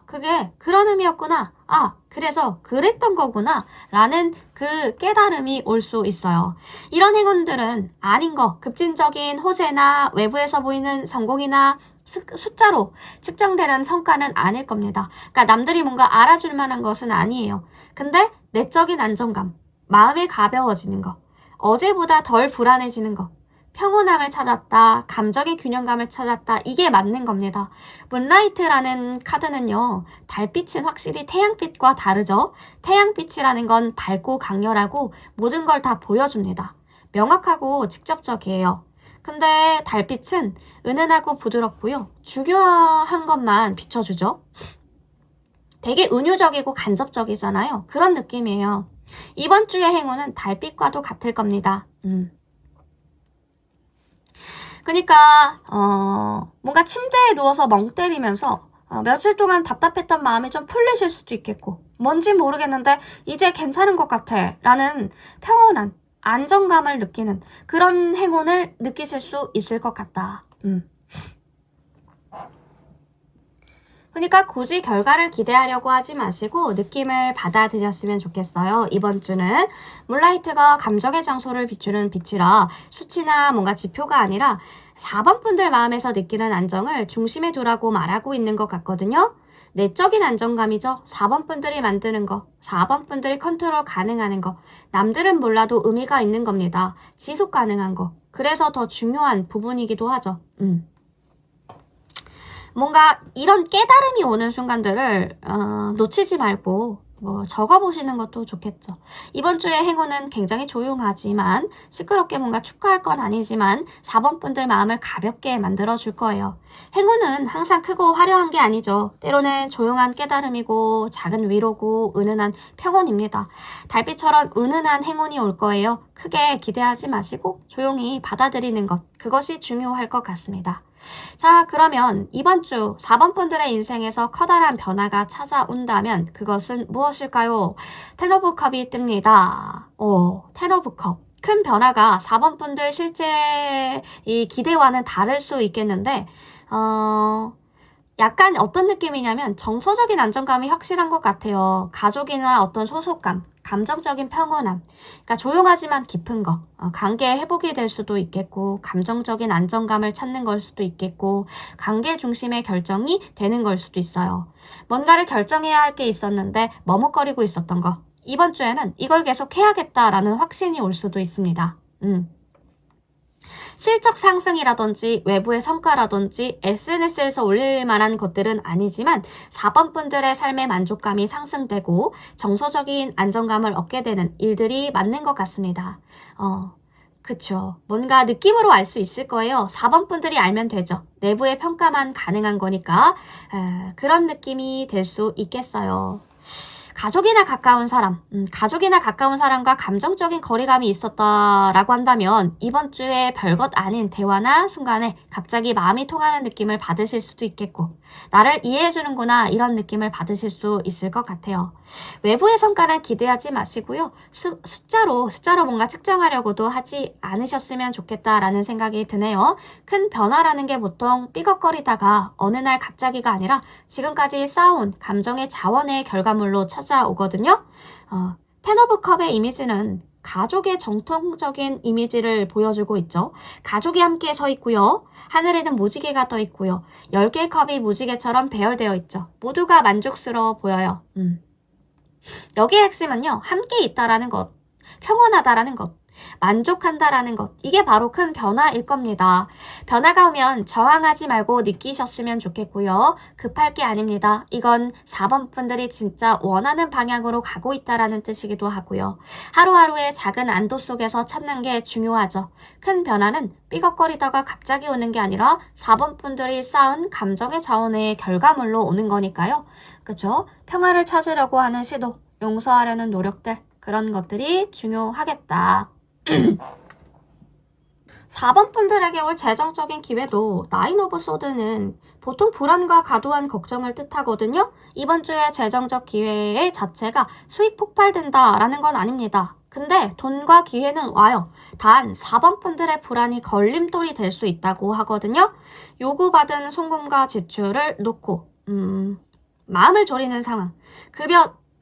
그게 그런 의미였구나. 그래서 그랬던 거구나. 라는 그 깨달음이 올 수 있어요. 이런 행운들은 아닌 거, 급진적인 호재나 외부에서 보이는 성공이나 숫자로 측정되는 성과는 아닐 겁니다. 그러니까 남들이 뭔가 알아줄 만한 것은 아니에요. 근데 내적인 안정감, 마음이 가벼워지는 거, 어제보다 덜 불안해지는 거, 평온함을 찾았다, 감정의 균형감을 찾았다, 이게 맞는 겁니다. 문라이트라는 카드는요, 달빛은 확실히 태양빛과 다르죠. 태양빛이라는 건 밝고 강렬하고 모든 걸 다 보여줍니다. 명확하고 직접적이에요. 근데 달빛은 은은하고 부드럽고요. 중요한 것만 비춰주죠. 되게 은유적이고 간접적이잖아요. 그런 느낌이에요. 이번 주의 행운은 달빛과도 같을 겁니다. 그러니까 뭔가 침대에 누워서 멍 때리면서 며칠 동안 답답했던 마음이 좀 풀리실 수도 있겠고 뭔진 모르겠는데 이제 괜찮은 것 같아 라는 평온한 안정감을 느끼는 그런 행운을 느끼실 수 있을 것 같다. 그러니까 굳이 결과를 기대하려고 하지 마시고 느낌을 받아들였으면 좋겠어요. 이번 주는 문라이트가 감정의 장소를 비추는 빛이라 수치나 뭔가 지표가 아니라 4번 분들 마음에서 느끼는 안정을 중심에 두라고 말하고 있는 것 같거든요. 내적인 안정감이죠. 4번 분들이 만드는 거, 4번 분들이 컨트롤 가능하는 거, 남들은 몰라도 의미가 있는 겁니다. 지속 가능한 거. 그래서 더 중요한 부분이기도 하죠. 뭔가 이런 깨달음이 오는 순간들을 놓치지 말고 적어보시는 것도 좋겠죠. 이번 주의 행운은 굉장히 조용하지만 시끄럽게 뭔가 축하할 건 아니지만 4번 분들 마음을 가볍게 만들어줄 거예요. 행운은 항상 크고 화려한 게 아니죠. 때로는 조용한 깨달음이고 작은 위로고 은은한 평온입니다. 달빛처럼 은은한 행운이 올 거예요. 크게 기대하지 마시고 조용히 받아들이는 것, 그것이 중요할 것 같습니다. 자, 그러면 이번 주 4번 분들의 인생에서 커다란 변화가 찾아온다면 그것은 무엇일까요? 텐 오브 컵이 뜹니다. 텐 오브 컵. 큰 변화가 4번 분들 실제 이 기대와는 다를 수 있겠는데 약간 어떤 느낌이냐면 정서적인 안정감이 확실한 것 같아요. 가족이나 어떤 소속감, 감정적인 평온함, 그러니까 조용하지만 깊은 거, 관계 회복이 될 수도 있겠고 감정적인 안정감을 찾는 걸 수도 있겠고 관계 중심의 결정이 되는 걸 수도 있어요. 뭔가를 결정해야 할 게 있었는데 머뭇거리고 있었던 거, 이번 주에는 이걸 계속 해야겠다라는 확신이 올 수도 있습니다. 실적 상승이라든지 외부의 성과라든지 SNS에서 올릴 만한 것들은 아니지만 4번 분들의 삶의 만족감이 상승되고 정서적인 안정감을 얻게 되는 일들이 맞는 것 같습니다. 그쵸. 뭔가 느낌으로 알 수 있을 거예요. 4번 분들이 알면 되죠. 내부의 평가만 가능한 거니까 그런 느낌이 될 수 있겠어요. 가족이나 가까운 사람과 감정적인 거리감이 있었다라고 한다면 이번 주에 별것 아닌 대화나 순간에 갑자기 마음이 통하는 느낌을 받으실 수도 있겠고 나를 이해해주는구나 이런 느낌을 받으실 수 있을 것 같아요. 외부의 성과는 기대하지 마시고요. 숫자로 뭔가 측정하려고도 하지 않으셨으면 좋겠다라는 생각이 드네요. 큰 변화라는 게 보통 삐걱거리다가 어느 날 갑자기가 아니라 지금까지 쌓아온 감정의 자원의 결과물로 찾아오거든요. 텐 오브 컵의 이미지는 가족의 정통적인 이미지를 보여주고 있죠. 가족이 함께 서 있고요. 하늘에는 무지개가 떠 있고요. 10개의 컵이 무지개처럼 배열되어 있죠. 모두가 만족스러워 보여요. 여기의 핵심은요. 함께 있다라는 것, 평온하다라는 것, 만족한다라는 것, 이게 바로 큰 변화일 겁니다. 변화가 오면 저항하지 말고 느끼셨으면 좋겠고요. 급할 게 아닙니다. 이건 4번 분들이 진짜 원하는 방향으로 가고 있다라는 뜻이기도 하고요. 하루하루의 작은 안도 속에서 찾는 게 중요하죠. 큰 변화는 삐걱거리다가 갑자기 오는 게 아니라 4번 분들이 쌓은 감정의 자원의 결과물로 오는 거니까요. 그죠? 평화를 찾으려고 하는 시도, 용서하려는 노력들, 그런 것들이 중요하겠다. 4번 분들에게 올 재정적인 기회도 나인 오브 소드는 보통 불안과 과도한 걱정을 뜻하거든요. 이번 주에 재정적 기회 자체가 수익 폭발된다라는 건 아닙니다. 근데 돈과 기회는 와요. 단 4번 분들의 불안이 걸림돌이 될 수 있다고 하거든요. 요구받은 송금과 지출을 놓고 마음을 졸이는 상황.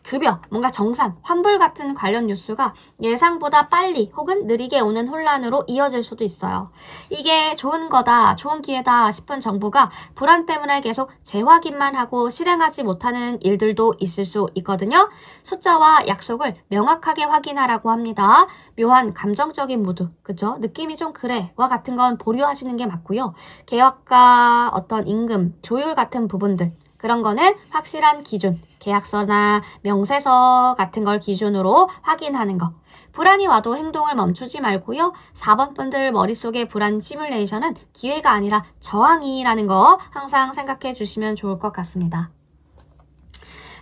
급여, 뭔가 정산, 환불 같은 관련 뉴스가 예상보다 빨리 혹은 느리게 오는 혼란으로 이어질 수도 있어요. 이게 좋은 거다, 좋은 기회다 싶은 정부가 불안 때문에 계속 재확인만 하고 실행하지 못하는 일들도 있을 수 있거든요. 숫자와 약속을 명확하게 확인하라고 합니다. 묘한 감정적인 무드, 그죠? 느낌이 좀 그래, 와 같은 건 보류하시는 게 맞고요. 계약과 어떤 임금, 조율 같은 부분들, 그런 거는 확실한 기준, 계약서나 명세서 같은 걸 기준으로 확인하는 거. 불안이 와도 행동을 멈추지 말고요. 4번 분들 머릿속의 불안 시뮬레이션은 기회가 아니라 저항이라는 거 항상 생각해 주시면 좋을 것 같습니다.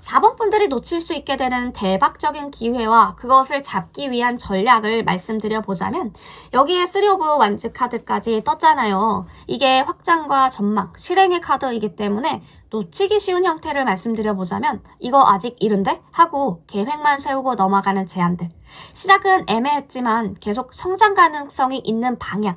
4번 분들이 놓칠 수 있게 되는 대박적인 기회와 그것을 잡기 위한 전략을 말씀드려 보자면 여기에 3 오브 완즈 카드까지 떴잖아요. 이게 확장과 전망, 실행의 카드이기 때문에 놓치기 쉬운 형태를 말씀드려 보자면 이거 아직 이른데? 하고 계획만 세우고 넘어가는 제안들. 시작은 애매했지만 계속 성장 가능성이 있는 방향.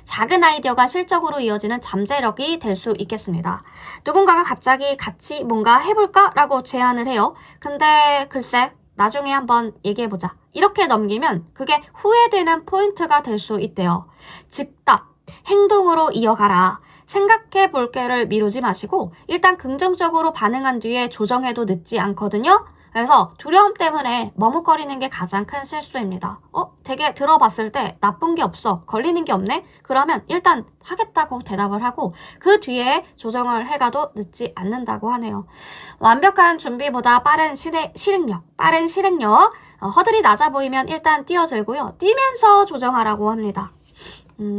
작은 아이디어가 실적으로 이어지는 잠재력이 될 수 있겠습니다. 누군가가 갑자기 같이 뭔가 해볼까? 라고 제안을 해요. 근데 글쎄 나중에 한번 얘기해보자. 이렇게 넘기면 그게 후회되는 포인트가 될 수 있대요. 즉답, 행동으로 이어가라. 생각해 볼 게를 미루지 마시고 일단 긍정적으로 반응한 뒤에 조정해도 늦지 않거든요. 그래서 두려움 때문에 머뭇거리는 게 가장 큰 실수입니다. 되게 들어봤을 때 나쁜 게 없어, 걸리는 게 없네? 그러면 일단 하겠다고 대답을 하고 그 뒤에 조정을 해가도 늦지 않는다고 하네요. 완벽한 준비보다 빠른 실행력, 허들이 낮아 보이면 일단 뛰어들고요. 뛰면서 조정하라고 합니다.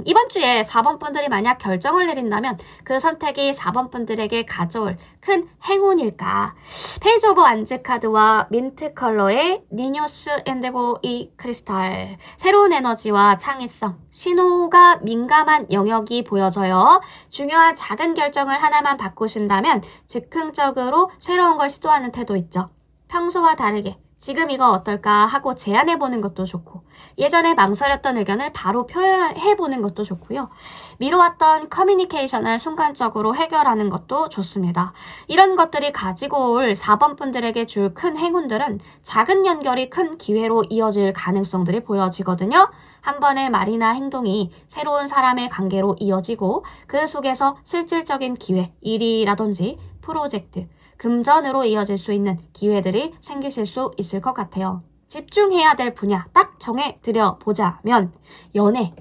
이번 주에 4번 분들이 만약 결정을 내린다면 그 선택이 4번 분들에게 가져올 큰 행운일까? 페이지 오브 완즈 카드와 민트 컬러의 니뇨스 엔데고 이 크리스탈. 새로운 에너지와 창의성, 신호가 민감한 영역이 보여져요. 중요한 작은 결정을 하나만 바꾸신다면 즉흥적으로 새로운 걸 시도하는 태도 있죠. 평소와 다르게 지금 이거 어떨까 하고 제안해보는 것도 좋고 예전에 망설였던 의견을 바로 표현해보는 것도 좋고요. 미뤄왔던 커뮤니케이션을 순간적으로 해결하는 것도 좋습니다. 이런 것들이 가지고 올 4번 분들에게 줄 큰 행운들은 작은 연결이 큰 기회로 이어질 가능성들이 보여지거든요. 한 번의 말이나 행동이 새로운 사람의 관계로 이어지고 그 속에서 실질적인 기회, 일이라든지 프로젝트, 금전으로 이어질 수 있는 기회들이 생기실 수 있을 것 같아요. 집중해야 될 분야 딱 정해드려 보자면 연애,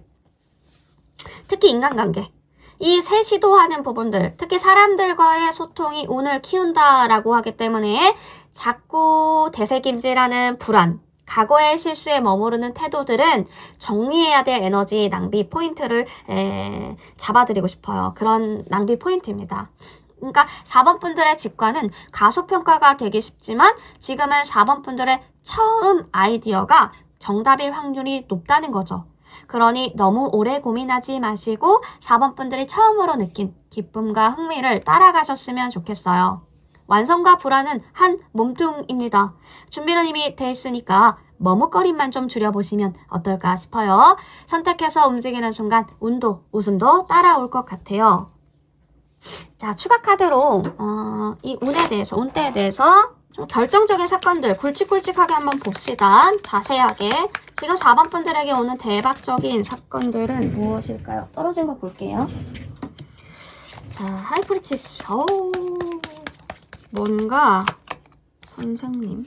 특히 인간관계, 이 새 시도하는 부분들, 특히 사람들과의 소통이 운을 키운다라고 하기 때문에 자꾸 되새김질하는 불안, 과거의 실수에 머무르는 태도들은 정리해야 될 에너지 낭비 포인트를 잡아드리고 싶어요. 그런 낭비 포인트입니다. 그러니까 4번 분들의 직관은 가소평가가 되기 쉽지만 지금은 4번 분들의 처음 아이디어가 정답일 확률이 높다는 거죠. 그러니 너무 오래 고민하지 마시고 4번 분들이 처음으로 느낀 기쁨과 흥미를 따라가셨으면 좋겠어요. 완성과 불안은 한 몸뚱입니다. 준비는 이미 돼 있으니까 머뭇거림만 좀 줄여보시면 어떨까 싶어요. 선택해서 움직이는 순간 운도 웃음도 따라올 것 같아요. 자, 추가 카드로 이 운때에 대해서 좀 결정적인 사건들 굵직굵직하게 한번 봅시다. 자세하게. 지금 4번 분들에게 오는 대박적인 사건들은 무엇일까요? 떨어진 거 볼게요. 자, 하이프리티스. 뭔가 선생님.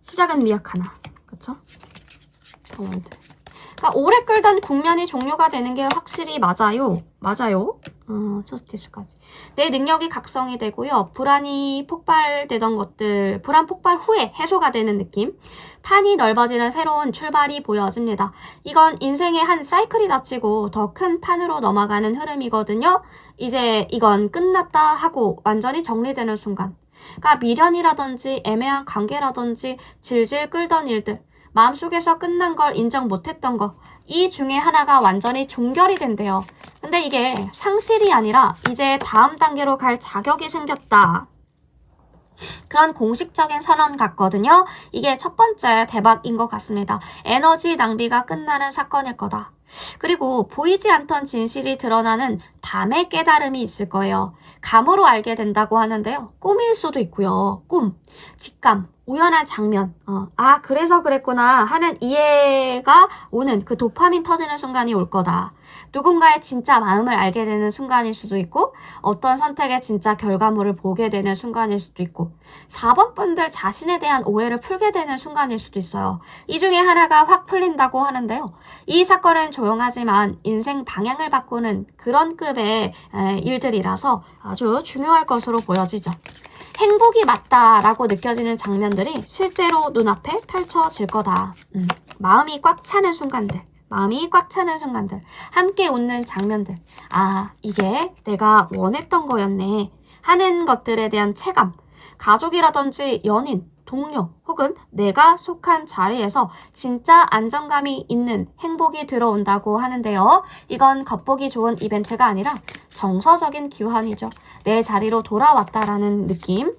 시작은 미약하나. 그쵸? 더 월드. 그러니까 오래 끌던 국면이 종료가 되는 게 확실히 맞아요. 맞아요. 저스티스까지. 내 능력이 각성이 되고요. 불안이 폭발되던 것들, 불안 폭발 후에 해소가 되는 느낌. 판이 넓어지는 새로운 출발이 보여집니다. 이건 인생의 한 사이클이 닫히고 더 큰 판으로 넘어가는 흐름이거든요. 이제 이건 끝났다 하고 완전히 정리되는 순간. 그러니까 미련이라든지 애매한 관계라든지 질질 끌던 일들. 마음속에서 끝난 걸 인정 못했던 거. 이 중에 하나가 완전히 종결이 된대요. 근데 이게 상실이 아니라 이제 다음 단계로 갈 자격이 생겼다. 그런 공식적인 선언 같거든요. 이게 첫 번째 대박인 것 같습니다. 에너지 낭비가 끝나는 사건일 거다. 그리고 보이지 않던 진실이 드러나는 밤의 깨달음이 있을 거예요. 감으로 알게 된다고 하는데요. 꿈일 수도 있고요. 꿈, 직감, 우연한 장면. 그래서 그랬구나 하는 이해가 오는 그 도파민 터지는 순간이 올 거다. 누군가의 진짜 마음을 알게 되는 순간일 수도 있고 어떤 선택의 진짜 결과물을 보게 되는 순간일 수도 있고 4번 분들 자신에 대한 오해를 풀게 되는 순간일 수도 있어요. 이 중에 하나가 확 풀린다고 하는데요. 이 사건은 조용하지만 인생 방향을 바꾸는 그런 급의 일들이라서 아주 중요할 것으로 보여지죠. 행복이 맞다라고 느껴지는 장면들이 실제로 눈앞에 펼쳐질 거다. 마음이 꽉 차는 순간들. 마음이 꽉 차는 순간들, 함께 웃는 장면들. 이게 내가 원했던 거였네 하는 것들에 대한 체감, 가족이라든지 연인, 동료 혹은 내가 속한 자리에서 진짜 안정감이 있는 행복이 들어온다고 하는데요. 이건 겉보기 좋은 이벤트가 아니라 정서적인 기환이죠. 내 자리로 돌아왔다라는 느낌.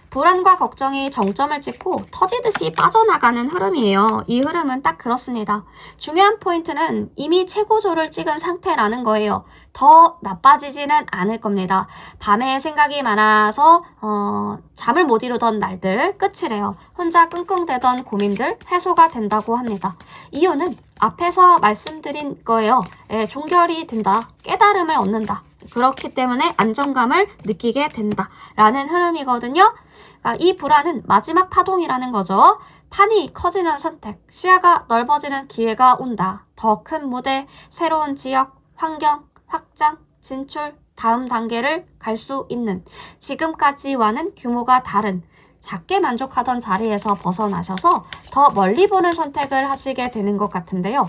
불안과 걱정이 정점을 찍고 터지듯이 빠져나가는 흐름이에요. 이 흐름은 딱 그렇습니다. 중요한 포인트는 이미 최고조를 찍은 상태라는 거예요. 더 나빠지지는 않을 겁니다. 밤에 생각이 많아서 잠을 못 이루던 날들 끝이래요. 혼자 끙끙대던 고민들 해소가 된다고 합니다. 이유는 앞에서 말씀드린 거예요. 종결이 된다. 깨달음을 얻는다. 그렇기 때문에 안정감을 느끼게 된다라는 흐름이거든요. 그러니까 이 불안은 마지막 파동이라는 거죠. 판이 커지는 선택, 시야가 넓어지는 기회가 온다. 더 큰 무대, 새로운 지역, 환경, 확장, 진출, 다음 단계를 갈 수 있는 지금까지와는 규모가 다른 작게 만족하던 자리에서 벗어나셔서 더 멀리 보는 선택을 하시게 되는 것 같은데요.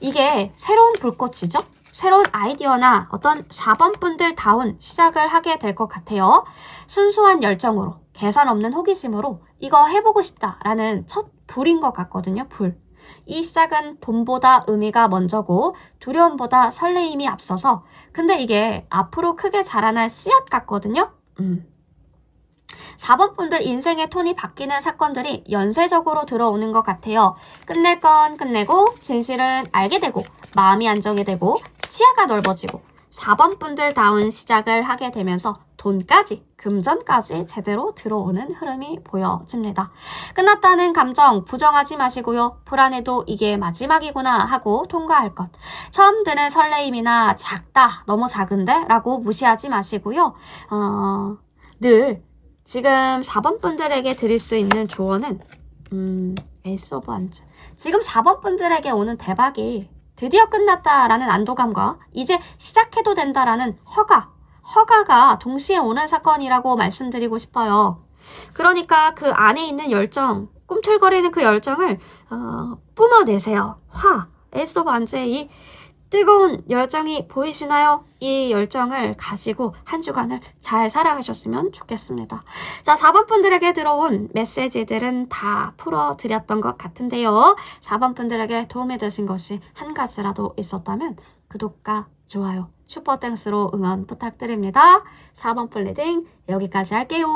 이게 새로운 불꽃이죠? 새로운 아이디어나 어떤 4번 분들다운 시작을 하게 될 것 같아요. 순수한 열정으로, 계산 없는 호기심으로 이거 해보고 싶다라는 첫 불인 것 같거든요. 불. 이 시작은 돈보다 의미가 먼저고 두려움보다 설레임이 앞서서 근데 이게 앞으로 크게 자라날 씨앗 같거든요. 4번 분들 인생의 톤이 바뀌는 사건들이 연쇄적으로 들어오는 것 같아요. 끝낼 건 끝내고 진실은 알게 되고 마음이 안정이 되고 시야가 넓어지고 4번 분들다운 시작을 하게 되면서 돈까지 금전까지 제대로 들어오는 흐름이 보여집니다. 끝났다는 감정 부정하지 마시고요. 불안해도 이게 마지막이구나 하고 통과할 것. 처음 드는 설레임이나 작다, 너무 작은데? 라고 무시하지 마시고요. 늘 지금 4번 분들에게 드릴 수 있는 조언은 에이스 오브 완즈. 지금 4번 분들에게 오는 대박이 드디어 끝났다라는 안도감과 이제 시작해도 된다라는 허가가 동시에 오는 사건이라고 말씀드리고 싶어요. 그러니까 그 안에 있는 열정, 꿈틀거리는 그 열정을 뿜어내세요. 에이스 오브 완즈의 이 뜨거운 열정이 보이시나요? 이 열정을 가지고 한 주간을 잘 살아가셨으면 좋겠습니다. 자, 4번 분들에게 들어온 메시지들은 다 풀어드렸던 것 같은데요. 4번 분들에게 도움이 되신 것이 한 가지라도 있었다면 구독과 좋아요, 슈퍼땡스로 응원 부탁드립니다. 4번 플리딩 여기까지 할게요.